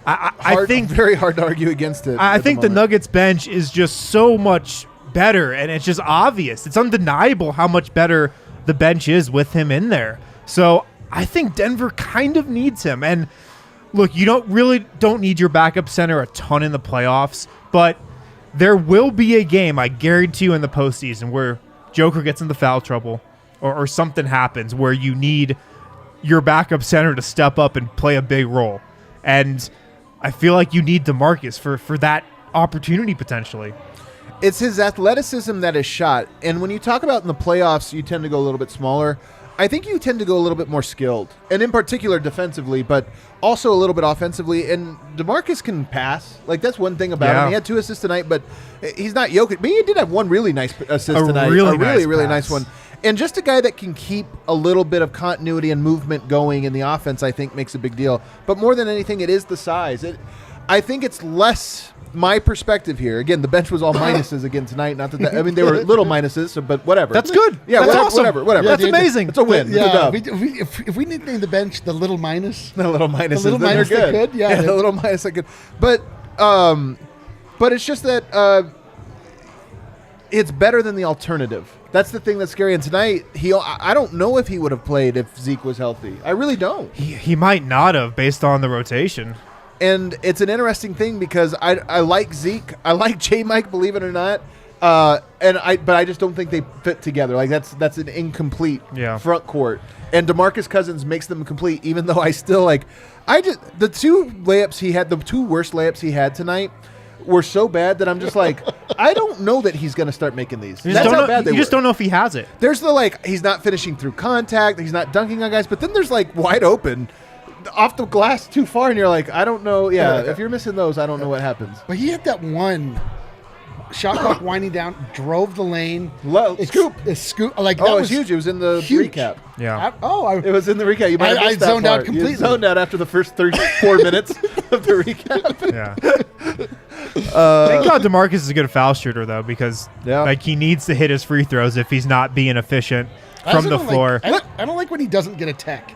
D: I think
C: very hard to argue against it.
D: I think the Nuggets bench is just so much better, and it's just obvious. It's undeniable how much better the bench is with him in there. So I think Denver kind of needs him. And look, you don't need your backup center a ton in the playoffs, but there will be a game, I guarantee you, in the postseason where Joker gets into foul trouble, or something happens where you need your backup center to step up and play a big role. And I feel like you need DeMarcus for that opportunity potentially.
C: It's his athleticism that is shot. And when you talk about in the playoffs, you tend to go a little bit smaller. I think you tend to go a little bit more skilled, and in particular defensively, but also a little bit offensively. And DeMarcus can pass. Like, that's one thing about him. He had 2 assists tonight, but he's not Jokic. But he did have one really nice assist tonight.
D: Really
C: nice one. And just a guy that can keep a little bit of continuity and movement going in the offense, I think, makes a big deal. But more than anything, it is the size. I think it's less my perspective here. Again, the bench was all minuses again tonight. Not that I mean, they were little minuses, but whatever.
D: That's good.
C: Yeah,
D: that's
C: whatever.
D: Yeah, that's amazing.
C: It's a win.
B: Yeah, if we nickname the bench the little minus,
C: the little minuses,
B: the little minus
C: they're good.
B: Yeah,
C: the little minus are good. But it's just that it's better than the alternative. That's the thing that's scary. And tonight, I don't know if he would have played if Zeke was healthy. I really don't.
D: He might not have, based on the rotation.
C: And it's an interesting thing because I like Zeke. I like J-Mike, believe it or not. But I just don't think they fit together. Like, that's an incomplete front court. And DeMarcus Cousins makes them complete, even though I still the 2 layups he had, the 2 worst layups he had tonight were so bad that I'm just like, I don't know that he's going to start making these.
D: You just don't know if he has it.
C: There's he's not finishing through contact. He's not dunking on guys. But then there's wide open, off the glass too far, and you're like, I don't know. Yeah, if you're missing those, I don't know what happens.
B: But he had that one shot clock winding down, drove the lane.
C: Scoop.
B: Like, that
C: was huge. It was in the recap.
D: Yeah.
C: It was in the recap. You might have missed that
B: zoned
C: part.
B: out completely.
C: You zoned out after the first 34 minutes of the recap.
D: Yeah. Thank God DeMarcus is a good foul shooter, though, because he needs to hit his free throws if he's not being efficient from the floor.
B: I don't like when he doesn't get a tech.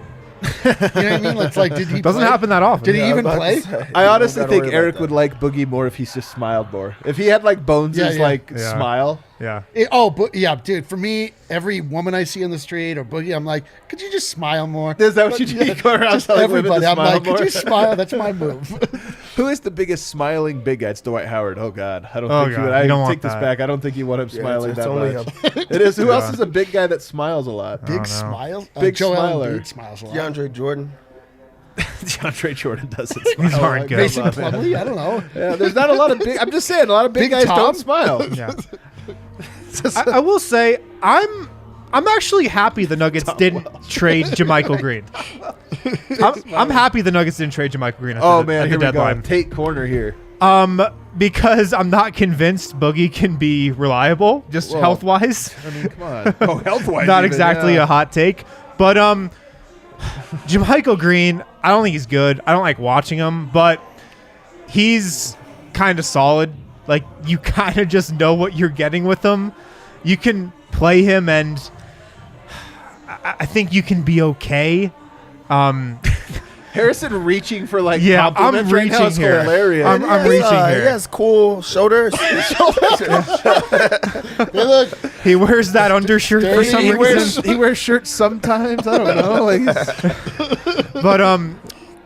B: You know what I mean? It's like, did he
D: doesn't
B: play?
D: happen that often.
B: Did he even play?
C: I honestly think Eric would like Boogie more if he just smiled more. If he had Bones' smile.
D: Yeah.
B: Dude, for me, every woman I see on the street or Boogie, I'm like, could you just smile more?
C: Is that what you do? You go around telling women to
B: I'm
C: smile
B: like,
C: more?
B: could you smile? That's my move.
C: Who is the biggest smiling big guy? It's Dwight Howard. Oh, God. I don't think you would. I take this back. I don't think you want him smiling that much. It is. Who else is a big guy that smiles a lot?
B: Big smiles?
C: Big
B: Joel
C: smiler.
B: Embiid smiles a lot.
A: DeAndre Jordan.
C: DeAndre Jordan doesn't smile.
D: These aren't good.
B: Mason Plumlee? I don't know.
C: Yeah, there's not a lot of big. I'm just saying, a lot of big guys
B: Tom?
C: don't smile.
D: Yeah. I will say, I'm actually happy the Nuggets didn't trade JaMychal Green. I'm happy the Nuggets didn't trade JaMychal Green at the deadline.
C: Take corner here.
D: Because I'm not convinced Boogie can be reliable, just health-wise.
C: I mean, come on. Oh, health-wise.
D: Not exactly a hot take. But JaMychal Green, I don't think he's good. I don't like watching him, but he's kind of solid. Like, you kind of just know what you're getting with him. You can play him, and I think you can be okay.
C: Harrison reaching for
D: I'm
C: compliments right now is
D: here.
C: hilarious.
D: I'm reaching here.
A: He has cool shoulders.
D: He wears that undershirt for some reason.
C: He wears shirts sometimes. I don't know.
D: But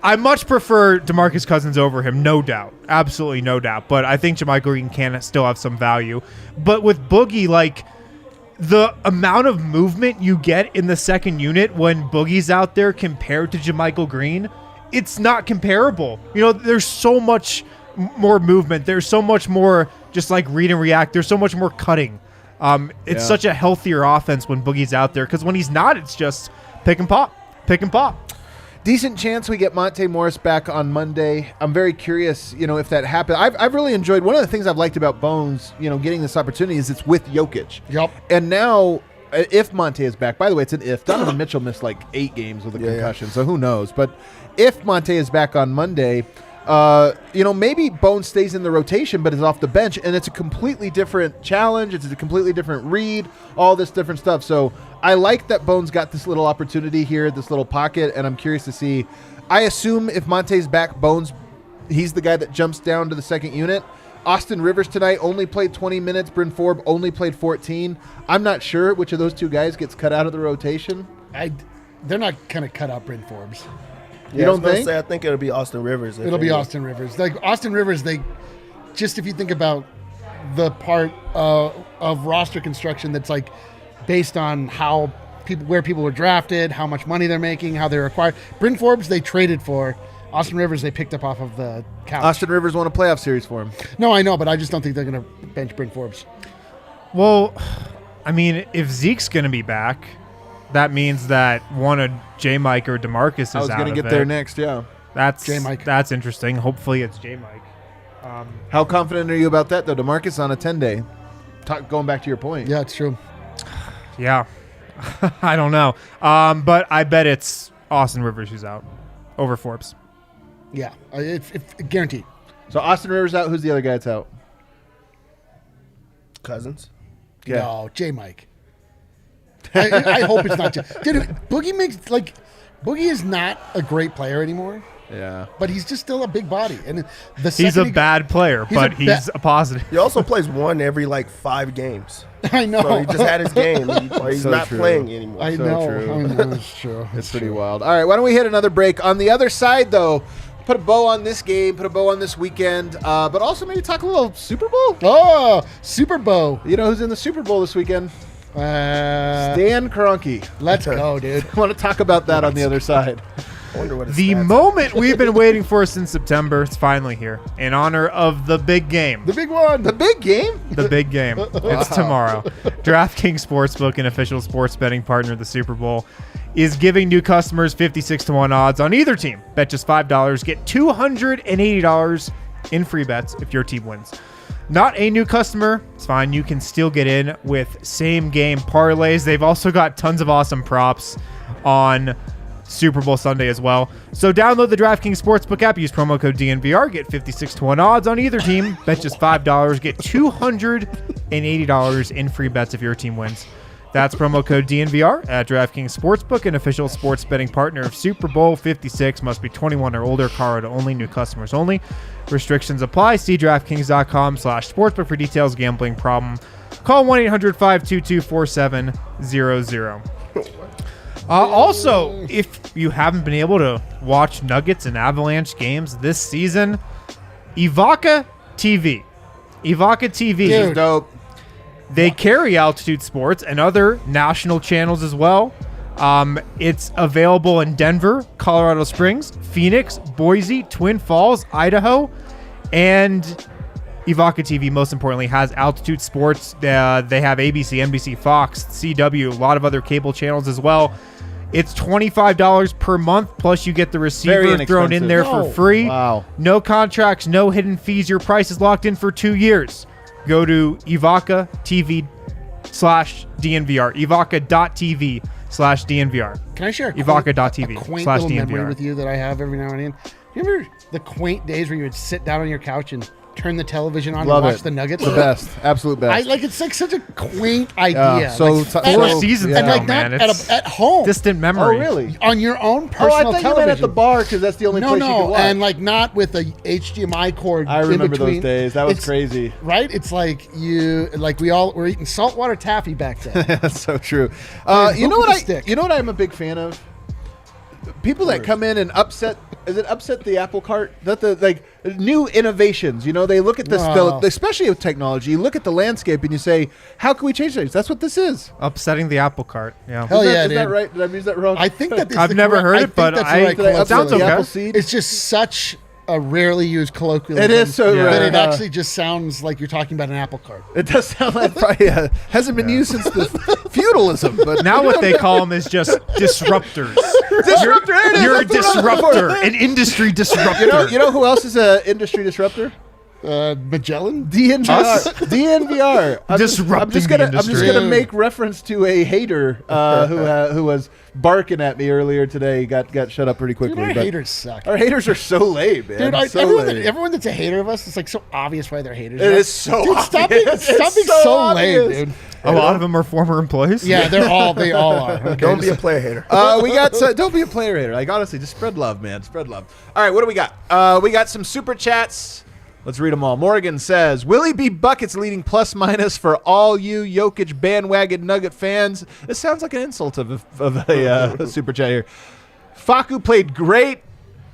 D: I much prefer DeMarcus Cousins over him, no doubt. Absolutely no doubt. But I think JaMychal Green can still have some value. But with Boogie, the amount of movement you get in the second unit when Boogie's out there compared to JaMychal Green, it's not comparable. There's so much more movement. There's so much more just read and react. There's so much more cutting. It's such a healthier offense when Boogie's out there, because when he's not, it's just pick and pop.
C: Decent chance we get Monte Morris back on Monday. I'm very curious, if that happens. I've really enjoyed, one of the things I've liked about Bones, getting this opportunity is it's with Jokic.
B: Yep.
C: And now, if Monte is back, by the way, it's an if. Donovan Mitchell missed 8 games with a concussion, so who knows? But if Monte is back on Monday, maybe Bones stays in the rotation but is off the bench, and it's a completely different challenge. It's a completely different read, all this different stuff. So I like that Bones got this little opportunity here, this little pocket, and I'm curious to see. I assume if Monte's back, Bones, he's the guy that jumps down to the second unit. Austin Rivers tonight only played 20 minutes. Bryn Forbes only played 14. I'm not sure which of those two guys gets cut out of the rotation.
B: They're not going to cut out Bryn Forbes.
C: You don't think?
A: I think it'll be Austin Rivers.
B: It'll be Austin Rivers. Austin Rivers, just if you think about the part of roster construction that's based on how where people were drafted, how much money they're making, how they're acquired. Bryn Forbes they traded for. Austin Rivers they picked up off of the couch.
C: Austin Rivers won a playoff series for him.
B: No, I know, but I just don't think they're going to bench Bryn Forbes.
D: Well, I mean, if Zeke's going to be back, that means that one of J-Mike or DeMarcus is out.
C: I was going to get there next, yeah.
D: That's
B: J-Mike.
D: That's interesting. Hopefully it's J-Mike.
C: How confident are you about that, though? DeMarcus on a 10-day. Going back to your point.
B: Yeah, it's true.
D: Yeah. I don't know. But I bet it's Austin Rivers who's out over Forbes.
B: Yeah, it's guaranteed.
C: So Austin Rivers out. Who's the other guy that's out?
A: Cousins.
C: Yeah.
B: No, J-Mike. I hope it's not. Dude, Boogie is not a great player anymore.
C: Yeah.
B: But he's just still a big body, and
D: He's a bad player, but he's a positive.
A: He also plays one every 5 games.
B: I know.
A: So he just had his game. He's
C: So
A: not
C: true.
A: playing anymore.
B: I
C: So
B: know.
C: true.
B: I know. It's true.
C: It's pretty wild. All right, why don't we hit another break? On the other side, though, put a bow on this game, put a bow on this weekend, but also maybe talk a little Super Bowl.
B: Oh, Super Bowl.
C: You know who's in the Super Bowl this weekend?
B: Uh,
C: Stan Kroenke.
B: let's go, dude.
C: I want to talk about that on the other side.
A: I wonder what his
D: The
A: stats are.
D: moment we've been waiting for since September, it's finally here. In honor of the big game.
B: The big one.
C: The big game?
D: The big game. It's tomorrow. DraftKings Sportsbook, an official sports betting partner of the Super Bowl, is giving new customers 56-1 odds on either team. Bet just $5. Get $280 in free bets if your team wins. Not a new customer, it's fine. You can still get in with same game parlays. They've also got tons of awesome props on Super Bowl Sunday as well. So download the DraftKings Sportsbook app, use promo code DNVR, get 56-1 odds on either team. Bet just $5, get $280 in free bets if your team wins. That's promo code DNVR at DraftKings Sportsbook, an official sports betting partner of Super Bowl 56. Must be 21 or older. Colorado only. New customers only. Restrictions apply. See DraftKings.com/sportsbook for details. Gambling problem? Call 1-800-522-4700. Also, if you haven't been able to watch Nuggets and Avalanche games this season, Evoca TV. Evoca TV.
B: Dude.
C: Dope.
D: They carry Altitude Sports and other national channels as well. It's available in Denver, Colorado Springs, Phoenix, Boise, Twin Falls, Idaho, and Evoca TV, most importantly, has Altitude Sports. They have ABC, NBC, Fox, CW, a lot of other cable channels as well. It's $25 per month, plus you get the receiver thrown in there for free.
C: Wow.
D: No contracts, no hidden fees. Your price is locked in for 2 years. Go to Evoca TV/DNVR. Evoca.tv/DNVR.
B: Can I share a
D: Evoca.tv
B: quaint little memory
D: /DNVR.
B: with you that I have every now and then? Do you remember the quaint days where you would sit down on your couch and turn the television on
C: Love
B: and watch
C: it.
B: the Nuggets?
C: The best. Absolute best.
B: It's like such a quaint idea.
C: so-
B: like,
C: so-
B: and
D: 4
B: like-
D: seasons
B: and
D: ago,
B: like
D: man.
B: that
D: It's
B: at home
D: distant
C: Oh,
D: memory.
C: really?
B: on your own
C: Oh,
B: personal
C: I thought you
B: television.
C: meant at the bar because that's the only
B: No,
C: place you could
B: no,
C: watch.
B: and like not with a HDMI cord.
C: I
B: in
C: remember those
B: between.
C: days. That was
B: It's-
C: crazy.
B: right? It's like we all were eating saltwater taffy back then.
C: That's so true.
B: Man,
C: You know
B: hook
C: what
B: with a stick.
C: You know what I'm a big fan of? People that come in and upset the apple cart? Not the new innovations. You know, they look at this,
B: Wow.
C: especially with technology. You look at the landscape and you say, "How can we change things?" That's what this is.
D: Upsetting the apple cart. Yeah.
B: Hell
C: Is that-
B: yeah,
C: is that
B: dude.
C: right? Did I use that wrong?
B: I think that
D: I've never heard it, but
C: Did I upset
D: sounds
C: the
D: okay.
C: apple seed?
B: It's just such a rarely used colloquialism.
C: It is so
D: Yeah.
B: that
C: rare.
B: it actually just sounds like you're talking about an apple cart.
C: It does sound like probably hasn't been used since the feudalism. But
D: Now what they call them is just disruptors.
C: disruptor. There it is.
D: You're a
C: That's what I'm looking
D: disruptor,
C: for.
D: an industry disruptor.
C: You know who else is an industry disruptor?
B: Magellan?
C: DNVR. DNVR. I'm
D: Disrupting
C: just
D: the
C: gonna
D: industry.
C: make reference to a hater who was barking at me earlier today. Got shut up pretty quickly.
B: Dude, our
C: but
B: haters suck.
C: Our haters are so lame, man.
B: Dude,
C: so
B: everyone,
C: lame.
B: everyone that's a hater of us, it's like so obvious why they're haters.
C: It is so
B: Dude, stop being,
C: obvious.
B: stop
C: It's
B: being
C: so
B: so lame,
C: obvious.
B: dude.
D: A lot of them are former employees.
B: Yeah, they all are. Okay,
A: Don't be a player hater.
C: We got don't be a player hater. Like honestly, just spread love, man. Spread love. All right, what do we got? We got some super chats. Let's read them all. Morgan says, "Willie B. Buckets leading plus minus for all you Jokic bandwagon Nugget fans." This sounds like an insult of a super chat here. Facu played great.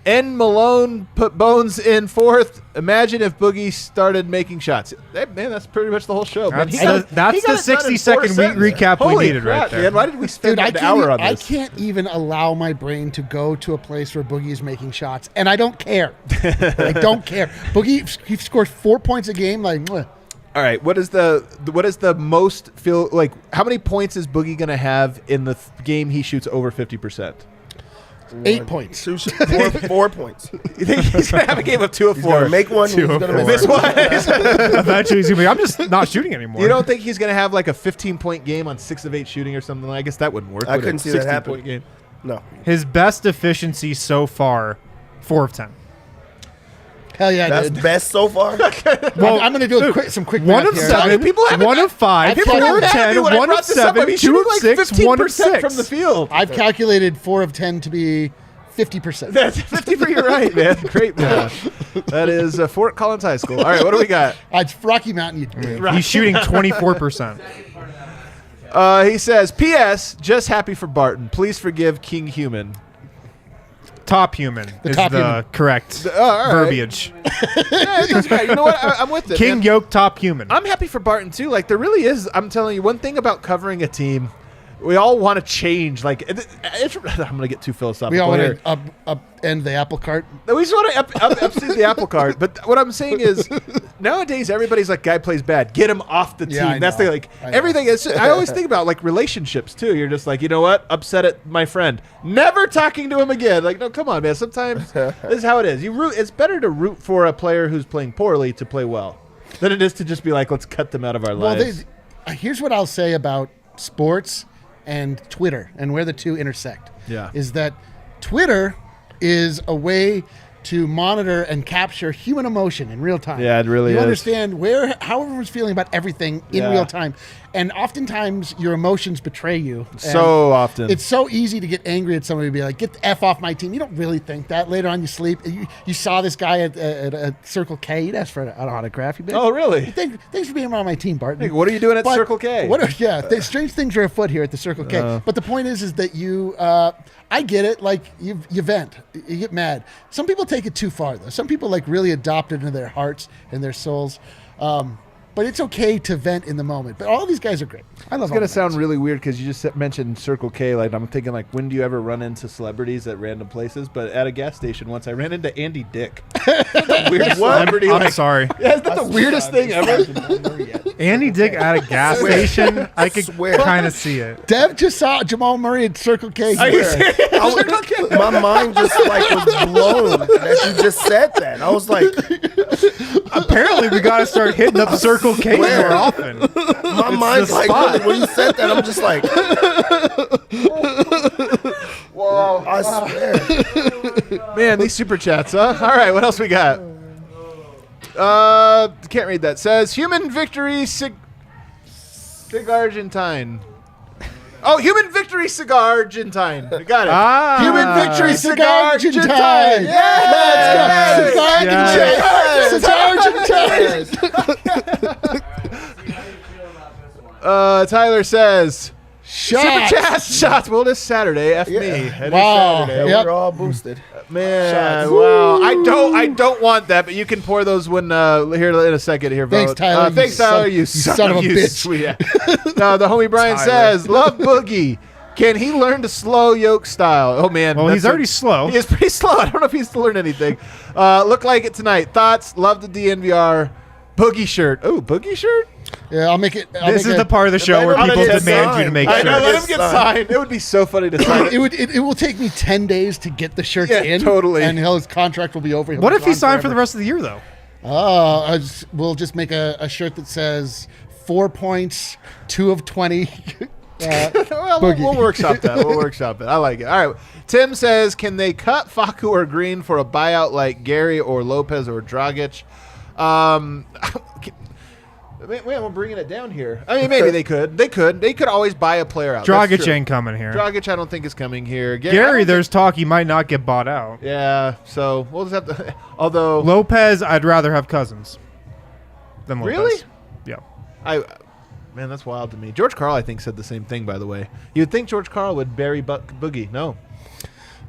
C: N. Malone put Bones in 4th. Imagine if Boogie started making shots. Man, that's pretty much the whole show. Man.
D: That's the 60-second recap we
C: Holy
D: needed
C: crap,
D: right there.
C: Man. Why did we spend
B: Dude,
C: an hour on this?
B: I can't even allow my brain to go to a place where Boogie is making shots, and I don't care. I don't care. Boogie, he scores 4 points a game. Like, mwah.
C: All right, what is the most feel like? How many points is Boogie gonna have in the game he shoots over 50%?
B: 8 points.
A: 4 points.
C: You think he's gonna have a game of 2 of 4?
A: He's gonna make one. He's gonna
C: Miss one.
D: Eventually, he's gonna be. I'm just not shooting anymore.
C: You don't think he's gonna have like a 15-point game on 6 of 8 shooting or something? I guess that wouldn't work.
A: I couldn't see that happen.
C: 16-point game.
A: No.
D: His best efficiency so far, 4 of 10.
B: Hell yeah,
A: That's
B: dude.
A: best so far.
B: Well, I'm going to do some quick
D: One
B: math
D: of
B: here.
D: 7,
C: People haven't-
D: 1 of 5,
B: People
D: 4
B: haven't
D: of
C: happy
D: 10,
C: when I
D: 1 of
C: brought this up.
D: 7,
C: He's
D: 2
C: shooting
D: of
C: like
D: 6, 1 of
C: 15%
D: 6
C: from the field.
B: I've calculated 4 of 10 to be 50%.
C: That's 50 for your right, man. Great math. That is Fort Collins High School. All right, what do we got?
B: It's Rocky Mountain. You dick.
D: He's shooting 24%.
C: He says, P.S. Just happy for Barton. Please forgive King Human.
D: Top human is
B: top
D: the
B: human.
D: correct
C: all right.
D: verbiage.
C: Yeah, it doesn't matter. You know what? I'm with it.
D: King
C: man.
D: Yoke, top human.
C: I'm happy for Barton, too. Like, there really is, I'm telling you, one thing about covering a team, we all want to change. Like, I'm going to get too philosophical
B: We all
C: here.
B: want to upend the apple cart.
C: We just want to upseat the apple cart. But what I'm saying is, nowadays everybody's like, guy plays bad, get him off the team.
B: Yeah, I
C: That's
B: know.
C: the like
B: I know.
C: everything is. I always think about like relationships too. You're just like, you know what? Upset at my friend, never talking to him again. Like, no, come on, man. Sometimes this is how it is. You root. It's better to root for a player who's playing poorly to play well than it is to just be like, let's cut them out of our
B: Well,
C: lives.
B: here's what I'll say about sports and Twitter and where the two intersect.
C: Yeah.
B: Is that Twitter is a way to monitor and capture human emotion in real time.
C: Yeah, it really
B: you
C: is.
B: understand how everyone's feeling about everything in
C: Yeah.
B: real time. And oftentimes your emotions betray you. And
C: So often.
B: It's so easy to get angry at somebody and be like, get the F off my team. You don't really think that. Later on you sleep. You saw this guy at Circle K. You'd ask for an autograph. You'd be like,
C: Oh, really?
B: Thanks for being on my team, Barton.
C: Hey, what are you doing at
B: But
C: Circle K?
B: Strange things are afoot here at the Circle K. But the point is that you, I get it. Like you vent, you get mad. Some people take it too far, though. Some people like really adopt it into their hearts and their souls. But it's okay to vent in the moment. But all these guys are great. I love.
C: It's gonna sound really weird because you just mentioned Circle K. Like I'm thinking, like, when do you ever run into celebrities at random places? But at a gas station once, I ran into Andy Dick. The weirdest celebrity.
D: I'm
C: like,
D: sorry.
C: Yeah, isn't that the weirdest thing ever?
D: Andy Dick at a gas station, I could kind of see it.
B: Dev just saw Jamal Murray at Circle K.
C: Are you serious? Circle K?
A: My mind just like was blown that you just said that. I was like,
D: Apparently, we got to start hitting up Circle K more often.
A: my mind's
D: the
A: like,
D: spot.
A: when you said that, I'm just like, whoa, I swear.
C: Man, these super chats, huh? All right, what else we got? Can't read that. Says human victory Sig Argentine. Oh, human victory cigar Argentine. Got it.
B: Human victory cigar Argentine.
C: Yes!
B: Let's go. Cigar Argentine.
C: Tyler says
B: Shots.
C: super chat shots. Well, this Saturday. F me. It is
B: Wow.
C: Saturday.
B: Yep.
A: We're all boosted.
C: Man,
A: Shots.
C: wow! I don't want that, but you can pour those when here in a second. Here,
B: Thanks,
C: Vogt.
B: Tyler.
C: Thanks,
B: You
C: Tyler.
B: son-
C: You
B: you son of a bitch.
C: sweet. No, the homie Brian
D: Tyler.
C: says, "Love Boogie. Can he learn to slow yoke style?" Oh man,
D: Well,
C: that's
D: he's already slow.
C: He is pretty slow. I don't know if he's to learn anything. Look like it tonight. Thoughts? Love the DNVR Boogie shirt. Oh, Boogie shirt.
B: Yeah, I'll make it.
D: This is the part of the show where
A: I'm
D: people
A: gonna get
D: demand you to
A: signed.
D: make
C: I know.
D: shirts.
C: Let him get signed. It would be so funny to sign it.
B: It will take me 10 days to get the shirts
C: Yeah,
B: in.
C: totally.
B: And his contract will be over. He'll
D: What
B: be
D: if he
B: gone
D: signed for the
B: forever.
D: rest of the year, though?
B: Oh, we'll just make a shirt that says 4 points, 2 of 20.
C: Well,
B: Boogie.
C: we'll workshop that. We'll workshop it. I like it. All right. Tim says, can they cut Facu or Green for a buyout like Gary or Lopez or Dragic? Wait, we're bringing it down here. I mean, maybe they could. They could always buy a player out. That's
D: Dragic
C: true.
D: ain't coming here.
C: Dragic, I don't think is coming here. I
D: Gary,
C: don't
D: there's talk he might not get bought out.
C: think- yeah. So we'll just have to. Although,
D: Lopez, I'd rather have Cousins than Lopez.
C: Really?
D: Yeah.
C: Man, that's wild to me. George Karl, I think, said the same thing. By the way, you'd think George Karl would bury Boogie. No.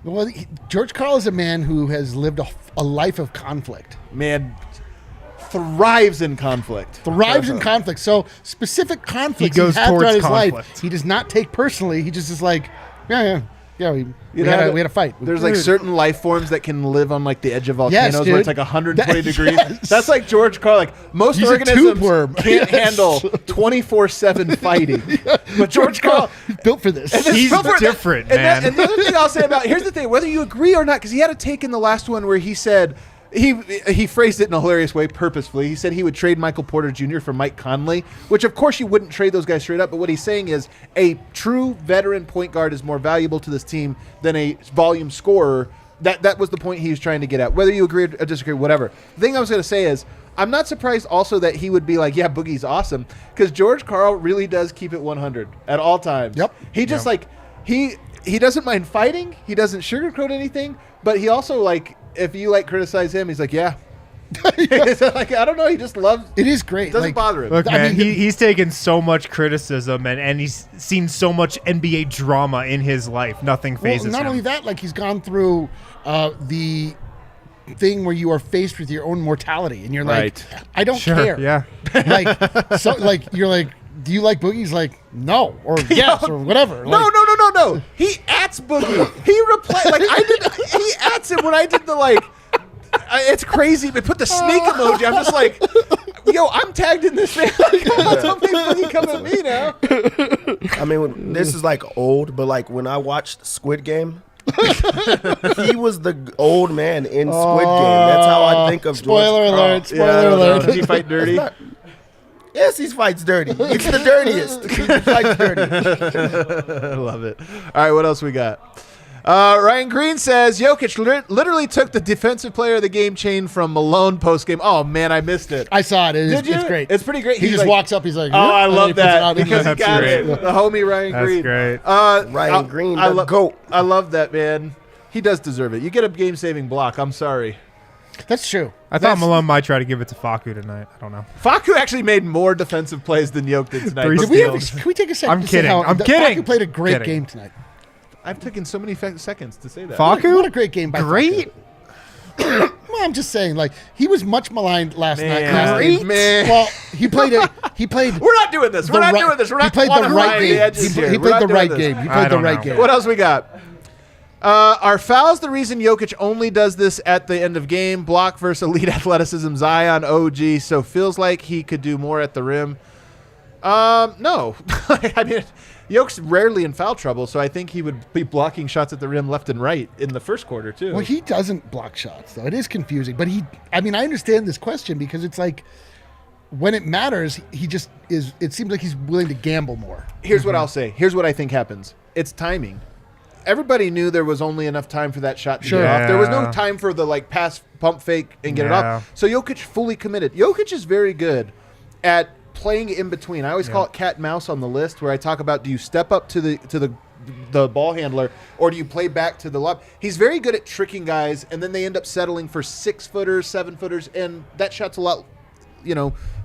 B: Well, George Karl is a man who has lived a life of conflict.
C: Man, thrives in conflict.
B: So specific conflicts
D: He goes
B: had
D: towards
B: throughout his life,
D: conflict.
B: he does not take personally. He just is like, yeah. We had a fight.
C: There's like certain life forms that can live on like the edge of volcanoes
B: Yes,
C: where it's
B: dude.
C: like 120 degrees.
B: Yes.
C: That's like George Karl. Like most
B: He's a
C: organisms
B: tube worm.
C: can't
B: Yes.
C: handle 24/7 fighting. But George Karl,
B: He's built for this.
D: He's different, man.
C: And the other thing I'll say about here's the thing, whether you agree or not, because he had a take in the last one where he said he phrased it in a hilarious way purposefully. He said he would trade Michael Porter Jr. for Mike Conley, which of course you wouldn't trade those guys straight up. But what he's saying is a true veteran point guard is more valuable to this team than a volume scorer. That was the point he was trying to get at. Whether you agree or disagree, whatever. The thing I was going to say is I'm not surprised also that he would be like, yeah, Boogie's awesome, because George Karl really does keep it 100 at all times.
B: Yep.
C: He just like he doesn't mind fighting. He doesn't sugarcoat anything, but he also like if you like criticize him, he's like, yeah. Like I don't know, he just loves.
B: It is great.
C: Doesn't
B: Like,
C: bother him.
D: Look,
B: I
D: man,
B: mean,
D: he's taken so much criticism and he's seen so much NBA drama in his life. Nothing phases
B: not
D: him.
B: only that, like he's gone through the thing where you are faced with your own mortality, and you're like,
C: Right.
B: I don't
D: Sure,
B: care.
D: yeah.
B: Like so, like you're like, do you like Boogie? He's like, no, or yes, or whatever.
C: No,
B: Like,
C: no. He ats Boogie. He replied like I did. He ats him when I did the like. It's crazy. They put the snake emoji. I'm just like, yo, I'm tagged in this man. Don't make Boogie come at me now.
A: I mean, this is like old, but like when I watched Squid Game, he was the old man in Squid Game. That's how I think of
B: Spoiler
A: George Karl.
B: alert! Spoiler alert!
C: Does he fight dirty?
A: Yes, he fights dirty. It's the dirtiest. He fights dirty.
C: I love it. All right, what else we got? Ryan Green says Jokic literally took the defensive player of the game chain from Malone post game. Oh man, I missed it.
B: I saw it.
C: Did you?
B: It's great.
C: It's pretty great.
B: He
C: He's
B: just
C: like,
B: walks up. He's like,
C: oh, I
B: and then
C: love
B: he puts it
C: that
B: out.
C: because he
D: That's
C: got
D: great.
C: it. The homie Ryan
D: That's
C: Green.
D: great.
A: Ryan Green, the GOAT.
C: I love that, man. He does deserve it. You get a game-saving block. I'm sorry.
B: That's true.
D: I thought Malone might try to give it to Facu tonight. I don't know.
C: Facu actually made more defensive plays than Jokic did tonight.
D: Three
C: But
D: steals.
B: Can we take a second?
D: I'm
B: to say
D: kidding.
B: how
D: I'm kidding.
B: Facu played a great
D: Kidding.
B: game tonight.
C: I've taken so many seconds to say that.
D: Facu?
B: What a great game by
D: Great.
B: Facu. Well, I'm just saying, like he was much maligned last night.
C: Man, man.
B: Well, he played.
C: We're not doing this. We're not doing this. We're not
B: He played the right
C: the
B: game.
C: edges here.
B: He
C: We're
B: played
C: not
B: the right
C: doing this.
B: game. He
D: I
B: played the
D: don't
B: right
D: know.
B: game.
C: What else we got? Are fouls the reason Jokic only does this at the end of game? Block versus elite athleticism, Zion, OG. So feels like he could do more at the rim. No. I mean, Jokic's rarely in foul trouble, so I think he would be blocking shots at the rim left and right in the first quarter too.
B: Well, he doesn't block shots, though. It is confusing. But I mean, I understand this question because it's like when it matters, he just is. It seems like he's willing to gamble more.
C: Here's what I'll say. Here's what I think happens. It's timing. Everybody knew there was only enough time for that shot to
B: Sure.
C: get off. There was no
D: Yeah.
C: time for the like pass, pump fake, and get it
D: Yeah.
C: off. So Jokic fully committed. Jokic is very good at playing in between. I always call it cat and mouse on the list, where I talk about do you step up to the ball handler or do you play back to the lob? He's very good at tricking guys, and then they end up settling for 6-footers, 7-footers, and that shot's a lot,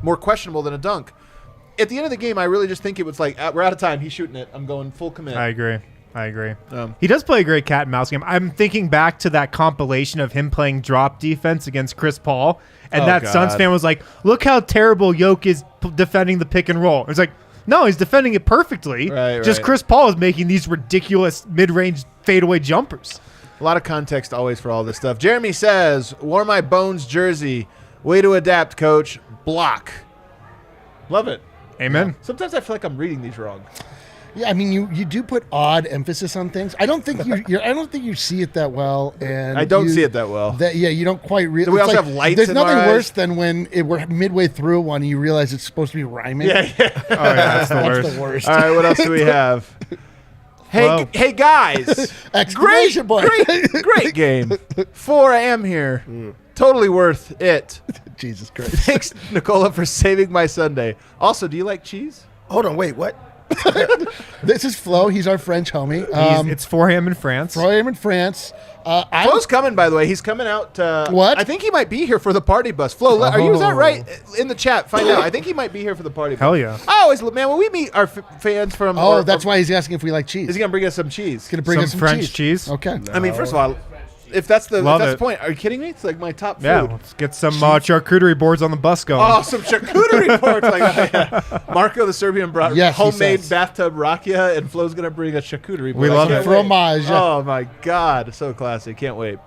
C: more questionable than a dunk. At the end of the game, I really just think it was like we're out of time. He's shooting it. I'm going full commit.
D: I agree. He does play a great cat and mouse game. I'm thinking back to that compilation of him playing drop defense against Chris Paul, and that Suns fan was like, "Look how terrible Jokic is defending the pick and roll." It's like, no, he's defending it perfectly.
C: Right,
D: Just
C: right.
D: Chris Paul is making these ridiculous mid-range fadeaway jumpers.
C: A lot of context always for all this stuff. Jeremy says, wore my Bones jersey. Way to adapt, coach. Block. Love it.
D: Amen.
C: Sometimes I feel like I'm reading these wrong.
B: Yeah, I mean, you do put odd emphasis on things. I don't think I don't think you see it that well, and
C: I don't see it that well.
B: You don't quite realize.
C: Do we also have lights
B: There's
C: in
B: nothing
C: our
B: worse
C: eyes?
B: than when we're midway through one and you realize it's supposed to be rhyming.
C: Yeah.
D: Oh yeah, that's the worst.
B: That's the worst.
C: All right, what else do we have?
D: Whoa.
C: Hey guys.
B: Exclamation point.
C: Great game. 4 a.m. here. Totally worth it.
B: Jesus Christ.
C: Thanks, Nikola, for saving my Sunday. Also, do you like cheese?
A: Hold on, wait, what?
B: This is Flo. He's our French homie.
D: It's for him in France.
B: For him in France.
C: Flo's coming, by the way. He's coming out.
B: What?
C: I think he might be here for the party bus. Flo, are you? Is that right? In the chat, find out. I think he might be here for the party bus.
D: Hell yeah.
C: I always, man, when we meet our fans from.
B: That's why he's asking if we like cheese.
C: Is he gonna bring us some cheese?
B: He's gonna bring us some
D: French cheese.
B: Okay.
C: I mean, first of all, if that's the
D: Love
C: the
D: it.
C: point, are you kidding me? It's like my top food.
D: Yeah, let's get some charcuterie boards on the bus going.
C: Oh, some charcuterie boards. Like, yeah. Marco, the Serbian, brought
B: Yes, he
C: homemade
B: says.
C: bathtub rakia, and Flo's going to bring a charcuterie board.
D: We love
C: I can't
D: it.
C: wait.
B: Fromage.
C: Oh, my God. So classy. Can't wait.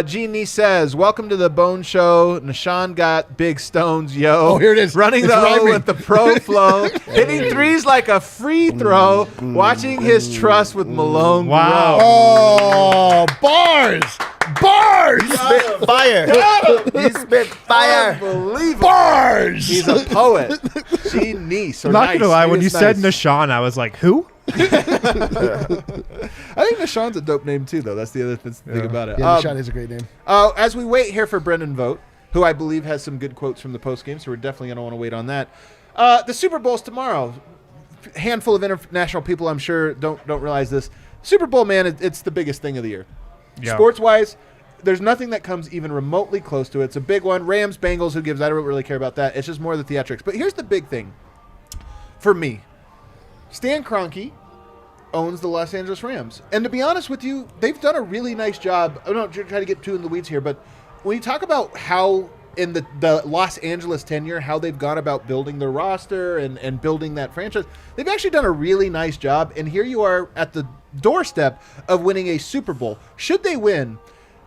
C: Jeannie says, welcome to the Bone Show. Nashawn got big stones, yo.
B: Oh, here it is.
C: Running
B: It's
C: the O
B: rhyming.
C: with the pro flow. Hitting threes like a free throw. Watching his trust with Malone.
D: Wow.
B: Oh, bars. Bars.
A: Spit fire. He spit fire.
C: Unbelievable.
B: Bars.
C: He's a poet. Genius.
D: I'm not gonna lie, when you said Nashawn, I was like, who?
C: I think Nashawn's a dope name too, though. That's the other thing about it.
B: Yeah, Nishad is a great name.
C: As we wait here for Brendan Vogt, who I believe has some good quotes from the post game, so we're definitely gonna want to wait on that. The Super Bowl's tomorrow. Handful of international people, I'm sure, don't realize this. Super Bowl, man, it's the biggest thing of the year.
D: Yeah.
C: Sports wise, there's nothing that comes even remotely close to it. It's a big one. Rams, Bengals, who gives? I don't really care about that. It's just more the theatrics. But here's the big thing for me. Stan Kroenke owns the Los Angeles Rams. And to be honest with you, they've done a really nice job. I'm not trying to get too in the weeds here, but when you talk about how in the Los Angeles tenure, how they've gone about building their roster and building that franchise, they've actually done a really nice job. And here you are at the doorstep of winning a Super Bowl. Should they win,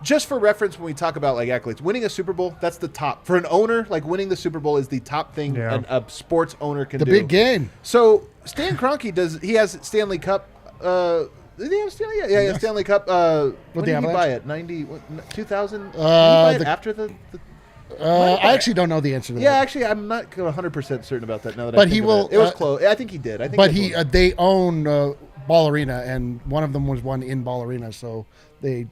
C: just for reference, when we talk about like accolades, winning a Super Bowl, that's the top. For an owner, like winning the Super Bowl is the top thing a sports owner can
B: The
C: do.
B: big game.
C: So Stan Kroenke he has Stanley Cup. Did he have Stanley? Yeah, he has Stanley Cup. When did he buy it? 2000? Did he buy it after the
B: I actually don't know the answer to that.
C: Yeah, actually, I'm not 100% certain about that now that I
B: But
C: think
B: he
C: of
B: will,
C: It was close. I think he did. I think.
B: But
C: they
B: they own Ball Arena, and one of them was one in Ball Arena, so they.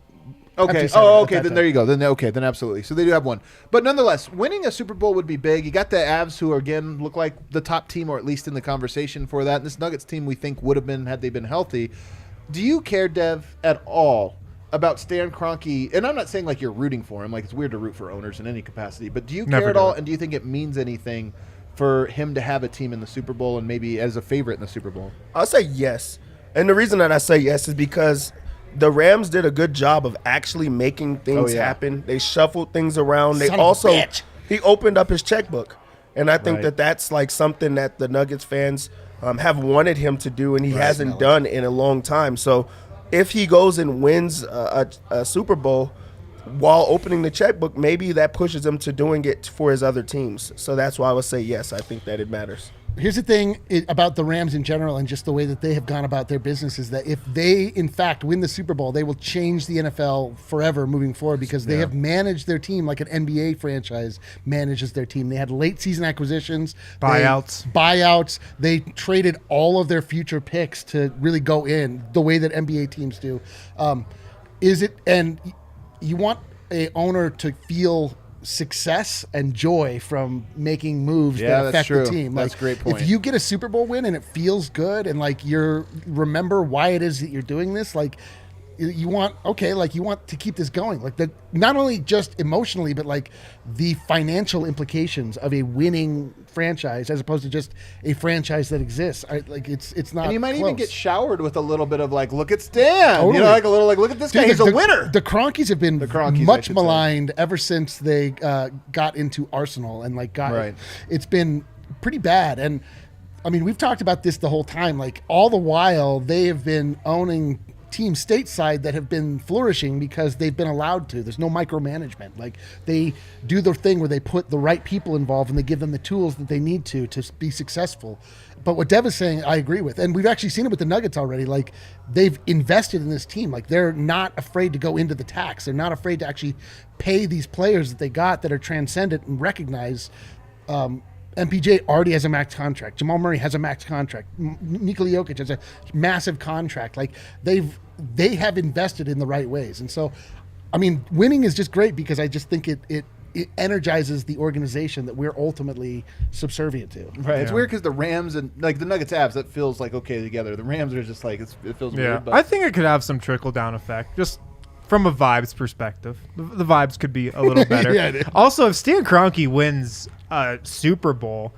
C: Okay. Oh, okay. Then there you go. Then absolutely. So they do have one. But nonetheless, winning a Super Bowl would be big. You got the Avs, who again look like the top team, or at least in the conversation for that. And this Nuggets team, we think, would have been had they been healthy. Do you care, Dev, at all about Stan Kroenke? And I'm not saying like you're rooting for him. Like it's weird to root for owners in any capacity. But do you care at all? And do you think it means anything for him to have a team in the Super Bowl and maybe as a favorite in the Super Bowl?
A: I'll say yes. And the reason that I say yes is because the Rams did a good job of actually making things happen. They shuffled things around. He opened up his checkbook. And I think that's like something that the Nuggets fans have wanted him to do, and he hasn't done in a long time. So if he goes and wins a Super Bowl while opening the checkbook, maybe that pushes him to doing it for his other teams. So that's why I would say yes, I think that it matters.
B: Here's the thing about the Rams in general and just the way that they have gone about their business is that if they, in fact, win the Super Bowl, they will change the NFL forever moving forward because they have managed their team like an NBA franchise manages their team. They had late season acquisitions.
D: Buyouts.
B: They traded all of their future picks to really go in the way that NBA teams do. And you want a owner to feel success and joy from making moves that affect the team.
C: That's a great point.
B: If you get a Super Bowl win and it feels good and like you're remember why it is that you're doing this, like you want to keep this going. Like that, not only just emotionally, but like the financial implications of a winning franchise as opposed to just a franchise that exists. It's not.
C: And you might
B: close.
C: even get showered with a little bit of like, look at Stan.
B: Totally.
C: You know, like a little like, look at this guy. He's a winner.
B: The Kroenkes have been
C: Kroenkes,
B: much maligned ever since they got into Arsenal and it's been pretty bad. And I mean, we've talked about this the whole time. Like all the while, they have been owning teams stateside that have been flourishing because they've been allowed to. There's no micromanagement. Like they do their thing where they put the right people involved and they give them the tools that they need to be successful. But what Dev is saying, I agree with. And we've actually seen it with the Nuggets already. Like they've invested in this team. Like they're not afraid to go into the tax. They're not afraid to actually pay these players that they got that are transcendent and recognize. MPJ already has a max contract. Jamal Murray has a max contract. NIKOLA JOKIC has a massive contract. Like they have invested in the right ways. And so, I mean, winning is just great because I just think it it energizes the organization that we're ultimately subservient to.
C: Right. It's weird because the Rams and like the Nuggets Avs, that feels like okay together. The Rams are just like it feels weird. But
D: I think it could have some trickle down effect, just from a vibes perspective. The vibes could be a little better.
B: Yeah,
D: also, if Stan Kroenke wins a Super Bowl,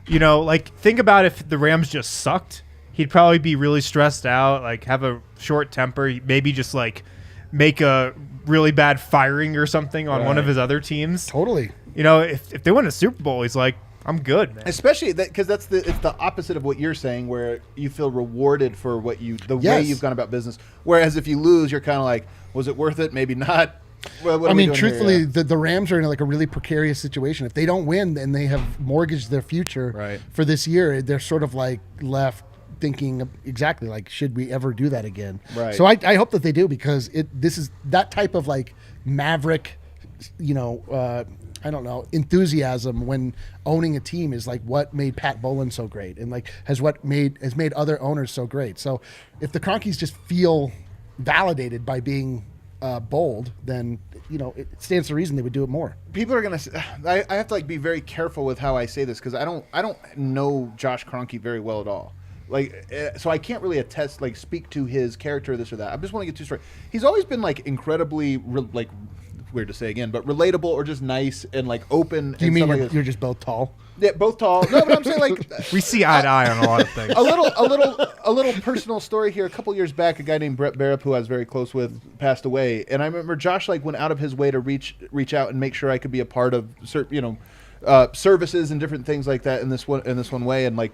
D: like think about if the Rams just sucked, he'd probably be really stressed out, like have a short temper, maybe just like make a really bad firing or something on one of his other teams.
B: Totally.
D: If they win a Super Bowl, he's like, I'm good, man.
C: Especially because it's the opposite of what you're saying, where you feel rewarded for what way you've gone about business. Whereas if you lose, you're kind of like, was it worth it? Maybe not. What
B: I mean, truthfully, the Rams are in like a really precarious situation. If they don't win, and they have mortgaged their future for this year, they're sort of like left thinking exactly like, should we ever do that again?
C: Right.
B: So I hope that they do, because this is that type of like maverick, I don't know, enthusiasm when owning a team is like what made Pat Bowlen so great, and like has made other owners so great. So if the Kroenkes just feel validated by being bold, then it stands to reason they would do it more.
C: People are gonna. I have to like be very careful with how I say this, because I don't know Josh Kroenke very well at all. So I can't really speak to his character, this or that. I just want to get too straight. He's always been like incredibly weird to say again, but relatable or just nice and like open.
B: Do you mean
C: like
B: you're just both tall?
C: Yeah, both tall. No, but I'm saying like
D: we see eye to eye on a lot of things.
C: a little personal story here. A couple years back, a guy named Brett Barup, who I was very close with, passed away, and I remember Josh went out of his way to reach out and make sure I could be a part of services and different things like that in this one way, and like.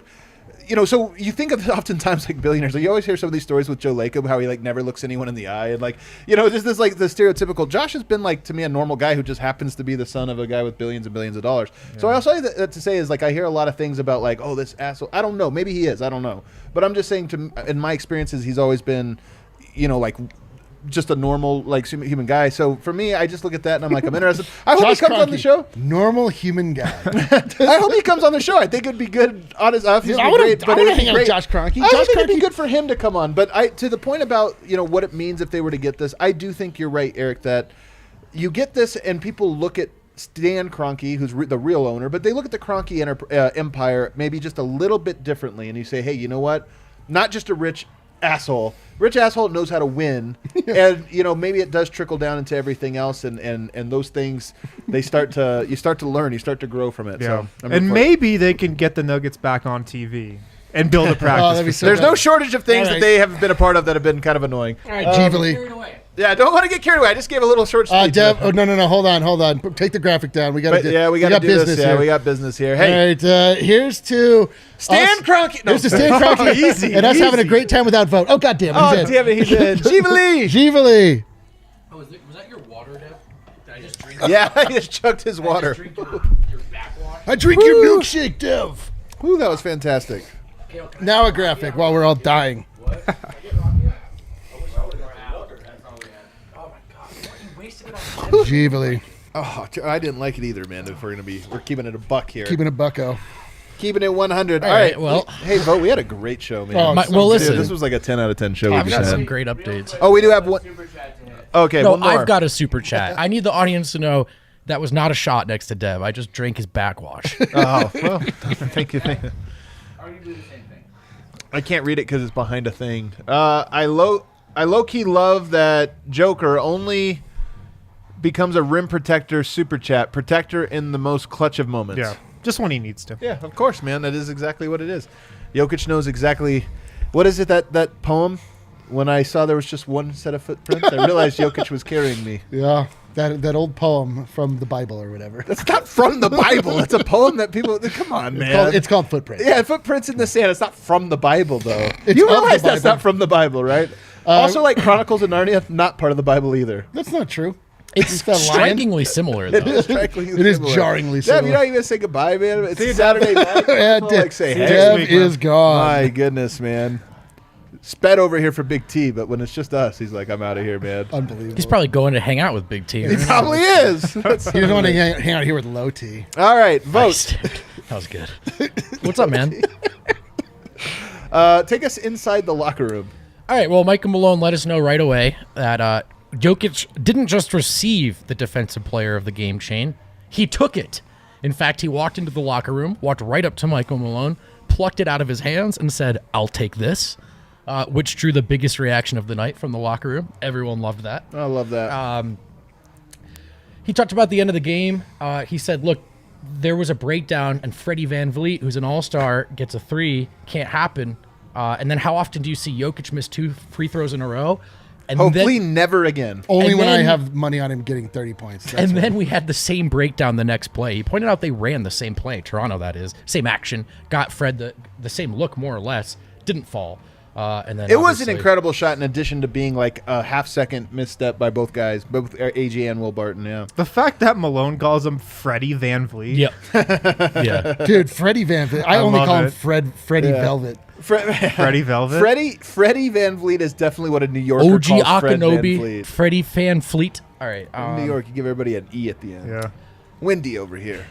C: So you think of oftentimes like billionaires. Like you always hear some of these stories with Joe Lacob, how he like never looks anyone in the eye, and like just this like the stereotypical. Josh has been like to me a normal guy who just happens to be the son of a guy with billions and billions of dollars. Yeah. So I also that to say is like I hear a lot of things about like, oh, this asshole. I don't know, maybe he is. I don't know, but I'm just saying in my experiences, he's always been, like. Just a normal human guy. So for me, I just look at that and I'm like, I'm interested. I hope he comes on the show.
B: Normal human guy.
C: I hope he comes on the show. I think it'd be good on his off.
B: I want to hang out with Josh Kroenke.
C: I think it'd be good for him to come on. But to the point about what it means if they were to get this, I do think you're right, Eric, that you get this and people look at Stan Kroenke, who's the real owner, but they look at the Kroenke empire maybe just a little bit differently, and you say, hey, you know what? Not just a rich asshole. Rich asshole knows how to win, and maybe it does trickle down into everything else, and those things you start to learn, you start to grow from it.
D: Yeah.
C: So
D: and maybe they can get the Nuggets back on TV and build a practice.
C: There's no shortage of things that they have been a part of that have been kind of annoying.
B: All right, Jeevely.
C: Yeah, don't want to get carried away. I just gave a little short speech.
B: Dev, no, hold on. Take the graphic down. We got to
C: we got business this. Yeah, we got business here. Hey,
B: all right, here's to
C: Stan Kroenke.
B: Here's to Stan Kroenke.
D: Easy,
B: and us having a great time without Vogt. Oh, goddamn it,
C: he's in.
B: Jeevely.
E: Oh, was that your water, Dev? Did I just drink?
C: Yeah, he just chugged his water.
E: Your backwash?
B: I drink your milkshake, Dev.
C: Ooh, that was fantastic.
B: Now a graphic while we're all dying.
E: What?
B: Jeevely.
C: Oh, I didn't like it either, man. If we're keeping it a buck here.
B: Keeping it bucko.
C: Keeping it 100.
E: All right. Well,
C: hey, Vogt, we had a great show, man.
E: Listen.
C: Dude, this was like a 10 out of 10 show.
E: I've got some great updates.
C: Oh, we do have one. Okay,
E: no,
C: one more.
E: I've got a super chat. I need the audience to know that was not a shot next to Dev. I just drank his backwash.
C: Oh, well, thank you. Arguably the same thing. I can't read it because it's behind a thing. I low-key love that Joker only becomes a rim protector super chat. Protector in the most clutch of moments.
D: Yeah, just when he needs to.
C: Yeah, of course, man. That is exactly what it is. Jokic knows exactly. What is it, that poem? When I saw there was just one set of footprints, I realized Jokic was carrying me.
B: Yeah, that old poem from the Bible or whatever.
C: That's not from the Bible. It's a poem that people... Come on, man.
B: It's called Footprints.
C: Yeah, Footprints in the Sand. It's not from the Bible, though.
B: It's
C: You realize
B: the
C: that's
B: Bible.
C: not from the Bible, right? Also, like Chronicles of Narnia, not part of the Bible either.
B: That's not true.
E: It's
B: that lion?
E: strikingly similar, though.
C: It is strikingly
B: It is
C: similar.
B: jarringly
C: Dev,
B: similar.
C: you're not even going to say goodbye, man. It's Saturday night.
B: Yeah,
C: People like say, hey.
B: Dev is gone.
C: My goodness, man. Sped over here for Big T, but when it's just us, he's like, I'm out of here, man.
B: Unbelievable.
E: He's probably going to hang out with Big T.
C: He probably is.
B: He doesn't want to hang out here with Low T.
C: All right, Vogt.
E: That was good. What's up, man?
C: Take us inside the locker room.
E: All right, well, Micah Malone let us know right away that Jokic didn't just receive the Defensive Player of the Game chain. He took it. In fact, he walked into the locker room, walked right up to Michael Malone, plucked it out of his hands, and said, "I'll take this," which drew the biggest reaction of the night from the locker room. Everyone loved that.
C: I love that.
E: He talked about the end of the game. He said, look, there was a breakdown, and Freddie VanVleet, who's an all-star, gets a 3. Can't happen. And then how often do you see Jokic miss 2 free throws in a row? And
C: Hopefully never again.
B: Only
E: And
B: when I
E: then-
B: have money on him getting 30 points. That's
E: And
B: what-
E: then we had the same breakdown the next play. He pointed out they ran the same play, Toronto that is, same action, got Fred the same look more or less, didn't fall. And then
C: It was an
E: obviously-
C: incredible shot in addition to being like a half-second misstep by both guys, both AG and Will Barton, yeah.
D: The fact that Malone calls him Freddie VanVleet.
E: Yep. Yeah.
B: Dude, Freddie VanVleet. I only
D: love
B: call him
D: it.
B: Freddie Velvet.
D: Freddie Velvet.
C: Freddie VanVleet is definitely what a New Yorker
E: OG
C: calls Fred
E: Akinobi,
C: VanVleet.
E: Freddie VanVleet. All right.
C: In New York, you give everybody an E at the end.
D: Yeah.
C: Windy over here.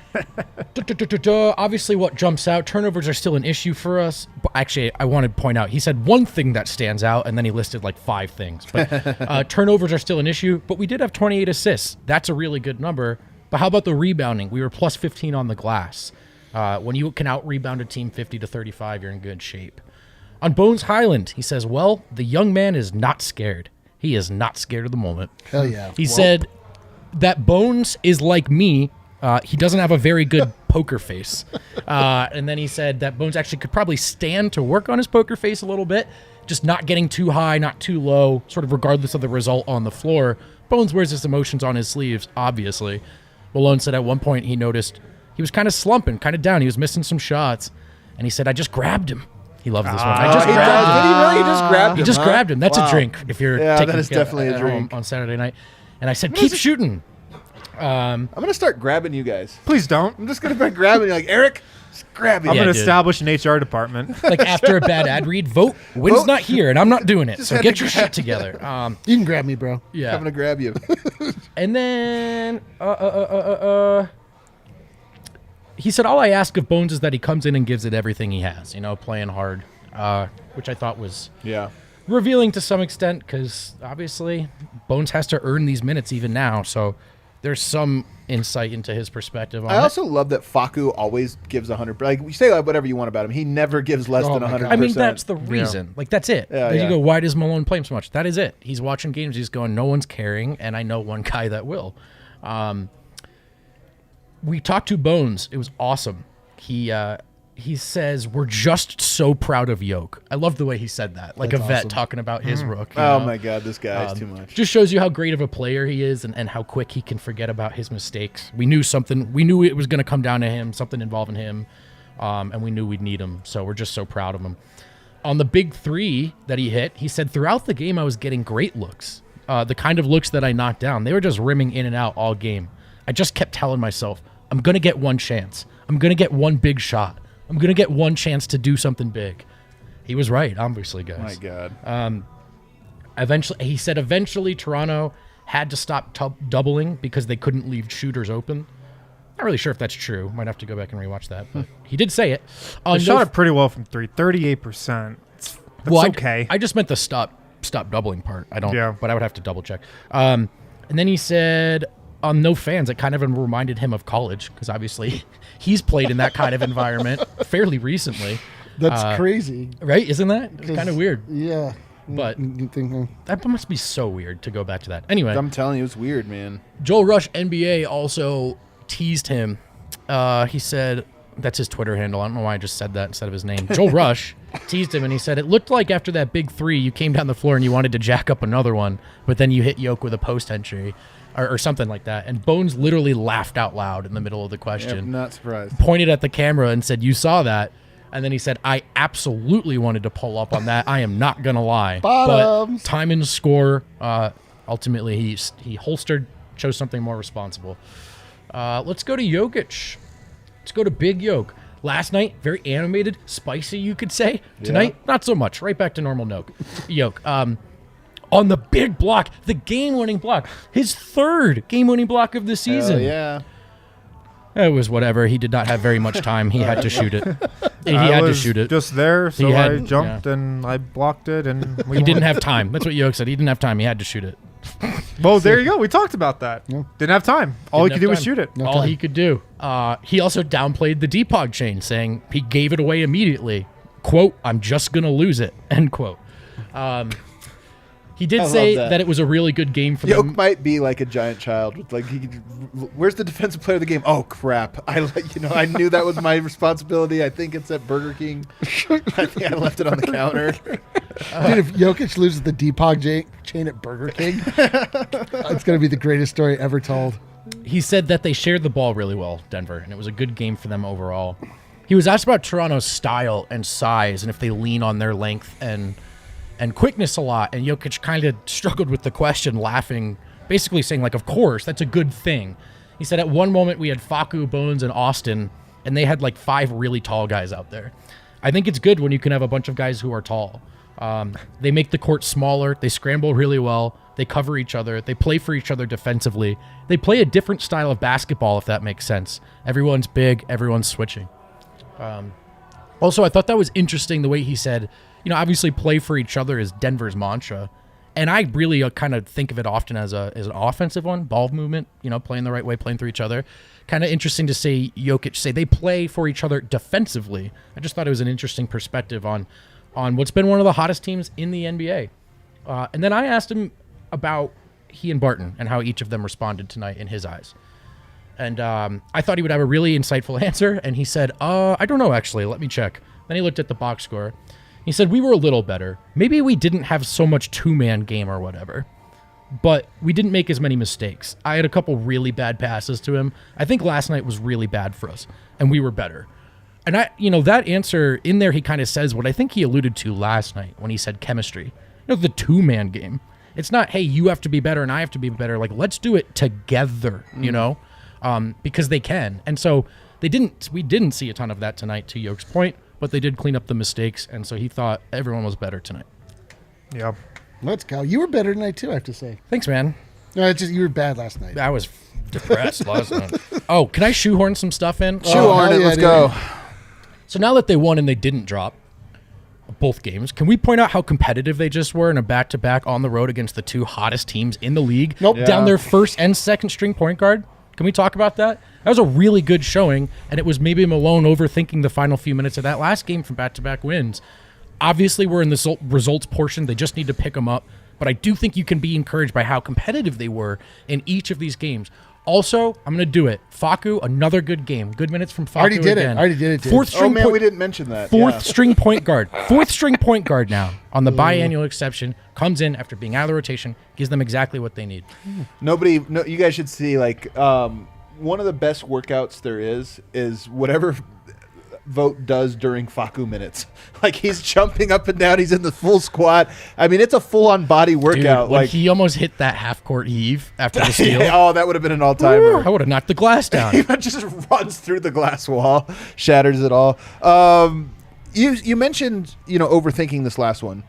E: Obviously, what jumps out, turnovers are still an issue for us. But actually, I want to point out, he said one thing that stands out, and then he listed like 5 things. But turnovers are still an issue, but we did have 28 assists. That's a really good number. But how about the rebounding? We were plus 15 on the glass. When you can out-rebound a team 50 to 35, you're in good shape. On Bones Highland, he says, well, the young man is not scared. He is not scared of the moment.
B: Hell yeah.
E: He said that Bones is like me. He doesn't have a very good poker face. And then he said that Bones actually could probably stand to work on his poker face a little bit, just not getting too high, not too low, sort of regardless of the result on the floor. Bones wears his emotions on his sleeves, obviously. Malone said at one point he noticed he was kind of slumping, kind of down. He was missing some shots. And he said, I just grabbed him. He loves this one. I just
C: He
E: grabbed
C: does.
E: him.
C: Did he really? He just grabbed him,
E: He just
C: huh?
E: grabbed him. That's
C: Wow.
E: a drink if you're
C: Yeah,
E: taking
C: that is
E: it
C: definitely a
E: at home
C: drink.
E: on Saturday night. And I said, keep shooting.
C: I'm going to start grabbing you guys.
D: Please don't.
C: I'm just going to start grabbing you like, Eric, just grab me.
D: I'm
E: Yeah,
D: going to
E: dude.
D: establish an HR department.
E: Like after a bad ad read, Wynn's not here, and I'm not doing it.
C: Just
E: So
C: had
E: get
C: to
E: your
C: grab
E: shit together.
B: You can grab me, bro.
C: I'm
E: Yeah.
C: going to grab you.
E: And then he said, all I ask of Bones is that he comes in and gives it everything he has, playing hard, which I thought was
C: Yeah.
E: revealing to some extent because obviously Bones has to earn these minutes even now. So there's some insight into his perspective on
C: I
E: it.
C: also love that Facu always gives 100%. Like, you say whatever you want about him. He never gives less than
B: my
C: 100%.
B: God.
E: I mean, that's the reason. Like, that's it.
C: Yeah,
E: Then
C: yeah.
E: you go, why does Malone play him so much? That is it. He's watching games. He's going, no one's caring, and I know one guy that will. We talked to Bones. It was awesome. He says, we're just so proud of Jokic. I love the way he said that. Like
B: That's
E: a vet
B: awesome.
E: talking about his rook. you
C: Oh,
E: know?
C: my God. This guy is too much.
E: Just shows you how great of a player he is and how quick he can forget about his mistakes. We knew it was going to come down to him, something involving him, and we knew we'd need him. So we're just so proud of him. On the big 3 that he hit, he said, throughout the game, I was getting great looks. The kind of looks that I knocked down. They were just rimming in and out all game. I just kept telling myself, I'm going to get one chance. I'm going to get one big shot. I'm going to get one chance to do something big. He was right, obviously, guys.
C: My God.
E: Eventually Toronto had to stop doubling because they couldn't leave shooters open. Not really sure if that's true. Might have to go back and rewatch that. But he did say it.
D: They shot it pretty well from 3, 38%. That's okay.
E: I just meant the stop doubling part. I don't.
D: Yeah.
E: But I would have to double check. And then he said on no fans, it kind of reminded him of college because obviously he's played in that kind of environment fairly recently.
B: That's crazy.
E: Right? Isn't that? It's kind of weird.
B: Yeah.
E: But
B: You think,
E: that must be so weird to go back to that. Anyway.
C: I'm telling you, it's weird, man.
E: Joel Rush NBA also teased him. He said, that's his Twitter handle. I don't know why I just said that instead of his name. Joel Rush teased him, and he said, it looked like after that big 3, you came down the floor and you wanted to jack up another one, but then you hit Jokic with a post entry or something like that. And Bones literally laughed out loud in the middle of the
C: Yeah,
E: question,
C: not surprised.
E: pointed at the camera and said, you saw that. And then he said, I absolutely wanted to pull up on that. I am not going to lie.
B: Bottoms.
E: But time and score, ultimately he holstered, chose something more responsible. Let's go to Jokic. Let's go to Big Jokic. Last night, very animated, spicy, you could say. Tonight, not so much. Right back to normal Jokic. On the big block, the game-winning block, his 3rd game-winning block of the season.
C: Yeah.
E: It was whatever. He did not have very much time. He had to shoot it. He
D: I
E: had to
D: was
E: shoot it.
D: just there, so
E: He had-
D: I jumped and I blocked it, and
E: He didn't have time. That's what Jokic said. He didn't have time. He had to shoot it.
D: Well, there you go. We talked about that.
B: Yeah.
D: Didn't have time. All he could do was shoot it.
E: All he could do. He also downplayed the Depog chain, saying he gave it away immediately. Quote, "I'm just going to lose it." End quote. He did say that it was a really good game for them.
C: Yoke might be like a giant child. With where's the defensive player of the game? Oh crap! I knew that was my responsibility. I think it's at Burger King. I think I left it on the counter.
B: Dude, if Jokic loses the Depog chain at Burger King, it's going to be the greatest story ever told.
E: He said that they shared the ball really well, Denver, and it was a good game for them overall. He was asked about Toronto's style and size and if they lean on their length and quickness a lot, and Jokic kind of struggled with the question, laughing, basically saying, like, of course, that's a good thing. He said at one moment we had Facu, Bones, and Austin, and they had like 5 really tall guys out there. I think it's good when you can have a bunch of guys who are tall. They make the court smaller, they scramble really well, they cover each other, they play for each other defensively. They play a different style of basketball, if that makes sense. Everyone's big, everyone's switching. Also, I thought that was interesting the way he said, obviously play for each other is Denver's mantra. And I really kind of think of it often as an offensive one, ball movement, playing the right way, playing through each other. Kind of interesting to say Jokic say they play for each other defensively. I just thought it was an interesting perspective on what's been one of the hottest teams in the NBA. And then I asked him about he and Barton and how each of them responded tonight in his eyes. And I thought he would have a really insightful answer. And he said, I don't know, actually. Let me check. Then he looked at the box score. He said, we were a little better. Maybe we didn't have so much two-man game or whatever, but we didn't make as many mistakes. I had a couple really bad passes to him. I think last night was really bad for us, and we were better. And that answer in there, he kind of says what I think he alluded to last night when he said chemistry. The two-man game. It's not, hey, you have to be better and I have to be better. Like, let's do it together, because they can. And so we didn't see a ton of that tonight, to Yoke's point. But they did clean up the mistakes, and so he thought everyone was better tonight.
D: Yeah.
B: Let's go. You were better tonight, too, I have to say.
E: Thanks, man.
B: No, it's just you were bad last night.
E: I was depressed last night. Oh, can I shoehorn some stuff in?
C: Shoehorn it. Let's go.
E: So now that they won and they didn't drop both games, can we point out how competitive they just were in a back-to-back on the road against the 2 hottest teams in the league?
B: Nope.
E: Down their first and second string point guard? Can we talk about that? That was a really good showing, and it was maybe Malone overthinking the final few minutes of that last game from back-to-back wins. Obviously, we're in the results portion. They just need to pick them up. But I do think you can be encouraged by how competitive they were in each of these games. Also, I'm going to do it. Facu, another good game. Good minutes from Facu
B: Already did
E: again.
B: it.
E: Fourth string
C: we didn't mention that.
E: Fourth string point guard. Fourth string point guard now on the biannual exception. Comes in after being out of the rotation. Gives them exactly what they need.
C: You guys should see, one of the best workouts there is whatever Vogt does during Facu minutes. Like, he's jumping up and down. He's in the full squat. I mean, it's a full-on body workout.
E: Dude, when he almost hit that half-court heave after the steal.
C: Oh, that would have been an all-timer.
E: I would have knocked the glass down.
C: He just runs through the glass wall, shatters it all. You mentioned, overthinking this last one.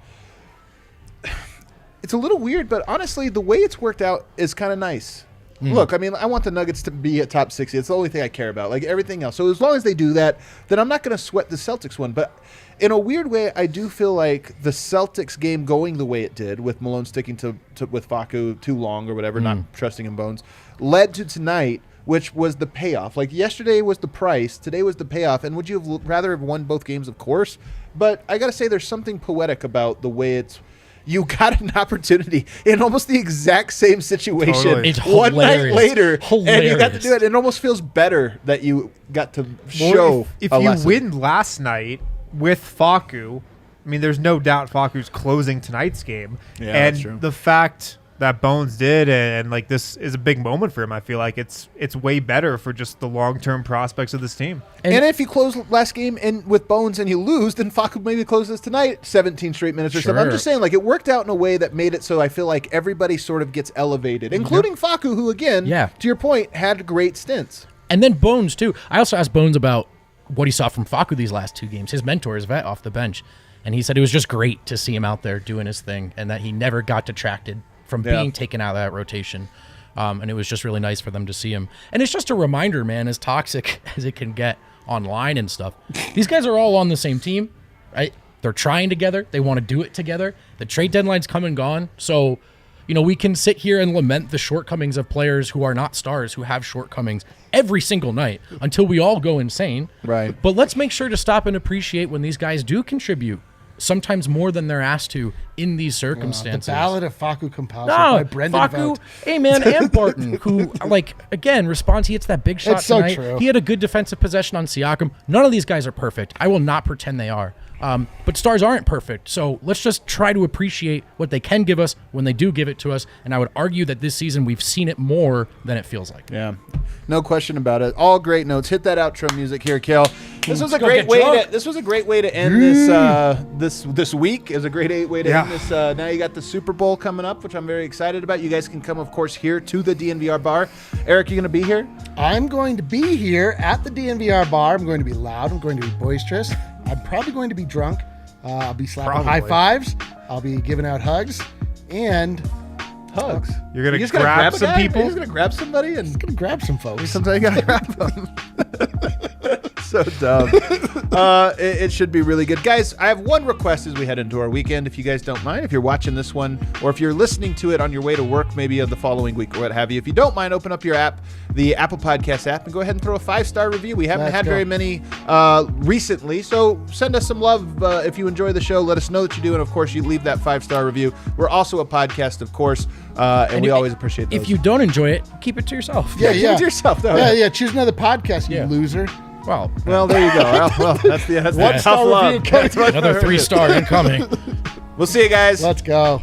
C: It's a little weird, but honestly, the way it's worked out is kind of nice. Look, I mean, I want the Nuggets to be at top 60. It's the only thing I care about, like everything else. So as long as they do that, then I'm not going to sweat the Celtics one. But in a weird way, I do feel like the Celtics game going the way it did, with Malone sticking to with Facu too long or whatever, not trusting in Bones, led to tonight, which was the payoff. Like, yesterday was the price, today was the payoff. And would you have rather have won both games? Of course. But I got to say, there's something poetic about the way it's. You got an opportunity in almost the exact same situation.
D: Totally.
E: It's
C: one
E: hilarious.
C: night later,
E: Hilarious.
C: and you got to do it. It almost feels better that you got to show.
D: If
C: a
D: you
C: lesson.
D: win last night with Facu, I mean, there's no doubt Facu's closing tonight's game.
C: Yeah,
D: and
C: that's true.
D: The fact that Bones did, and like, this is a big moment for him. I feel like it's way better for just the long-term prospects of this team.
C: And if you close last game and with Bones and you lose, then Facu maybe closes tonight 17 straight minutes or something. I'm just saying, like, it worked out in a way that made it so I feel like everybody sort of gets elevated, including Facu, who, again, to your point, had great stints.
E: And then Bones, too. I also asked Bones about what he saw from Facu these last 2 games. His mentor is Vet off the bench. And he said it was just great to see him out there doing his thing and that he never got detracted from being taken out of that rotation. And it was just really nice for them to see him. And it's just a reminder, man, as toxic as it can get online and stuff. These guys are all on the same team, right? They're trying together. They want to do it together. The trade deadline's come and gone. So You know, we can sit here and lament the shortcomings of players who are not stars, who have shortcomings every single night until we all go insane.
C: Right.
E: But let's make sure to stop and appreciate when these guys do contribute, sometimes more than they're asked to in these circumstances.
B: The Ballad of Facu by Brendan
E: Facu,
B: Vogt.
E: hey man, and Barton, who again responds. He hits that big shot
B: It's so
E: tonight.
B: true.
E: He had a good defensive possession on Siakam. None of these guys are perfect. I will not pretend they are. But stars aren't perfect, so let's just try to appreciate what they can give us when they do give it to us. And I would argue that this season we've seen it more than it feels like.
C: Yeah, no question about it. All great notes. Hit that outro music here, Kale. This was a
E: go
C: great
E: get
C: way.
E: drunk.
C: This was a great way to end this week. It was a great way to end this. Now you got the Super Bowl coming up, which I'm very excited about. You guys can come, of course, here to the DNVR bar. Eric, you going to be here?
B: I'm going to be here at the DNVR bar. I'm going to be loud. I'm going to be boisterous. I'm probably going to be drunk. I'll be slapping high fives. I'll be giving out hugs and
C: Hugs.
D: You're gonna
C: just
D: grab
C: a
D: some
C: guy?
D: people?
C: You're just gonna grab somebody and
B: gonna grab some folks.
C: sometimes you gotta grab them. So dumb. It should be really good. Guys, I have one request as we head into our weekend, if you guys don't mind. If you're watching this one, or if you're listening to it on your way to work, maybe of the following week or what have you, if you don't mind, open up your app, the Apple Podcast app, and go ahead and throw a 5-star review. We haven't had very many recently, so send us some love if you enjoy the show. Let us know that you do, and of course, you leave that 5-star review. We're also a podcast, of course, and we always appreciate those.
E: If you don't enjoy it, keep it to yourself.
C: Keep it to yourself, though.
B: Yeah. Choose another podcast, you
E: Yeah.
B: loser.
E: Well,
C: there you go. Well, that's the tough love.
B: One-star review coming.
E: another 3-star incoming.
C: We'll see you guys.
B: Let's go.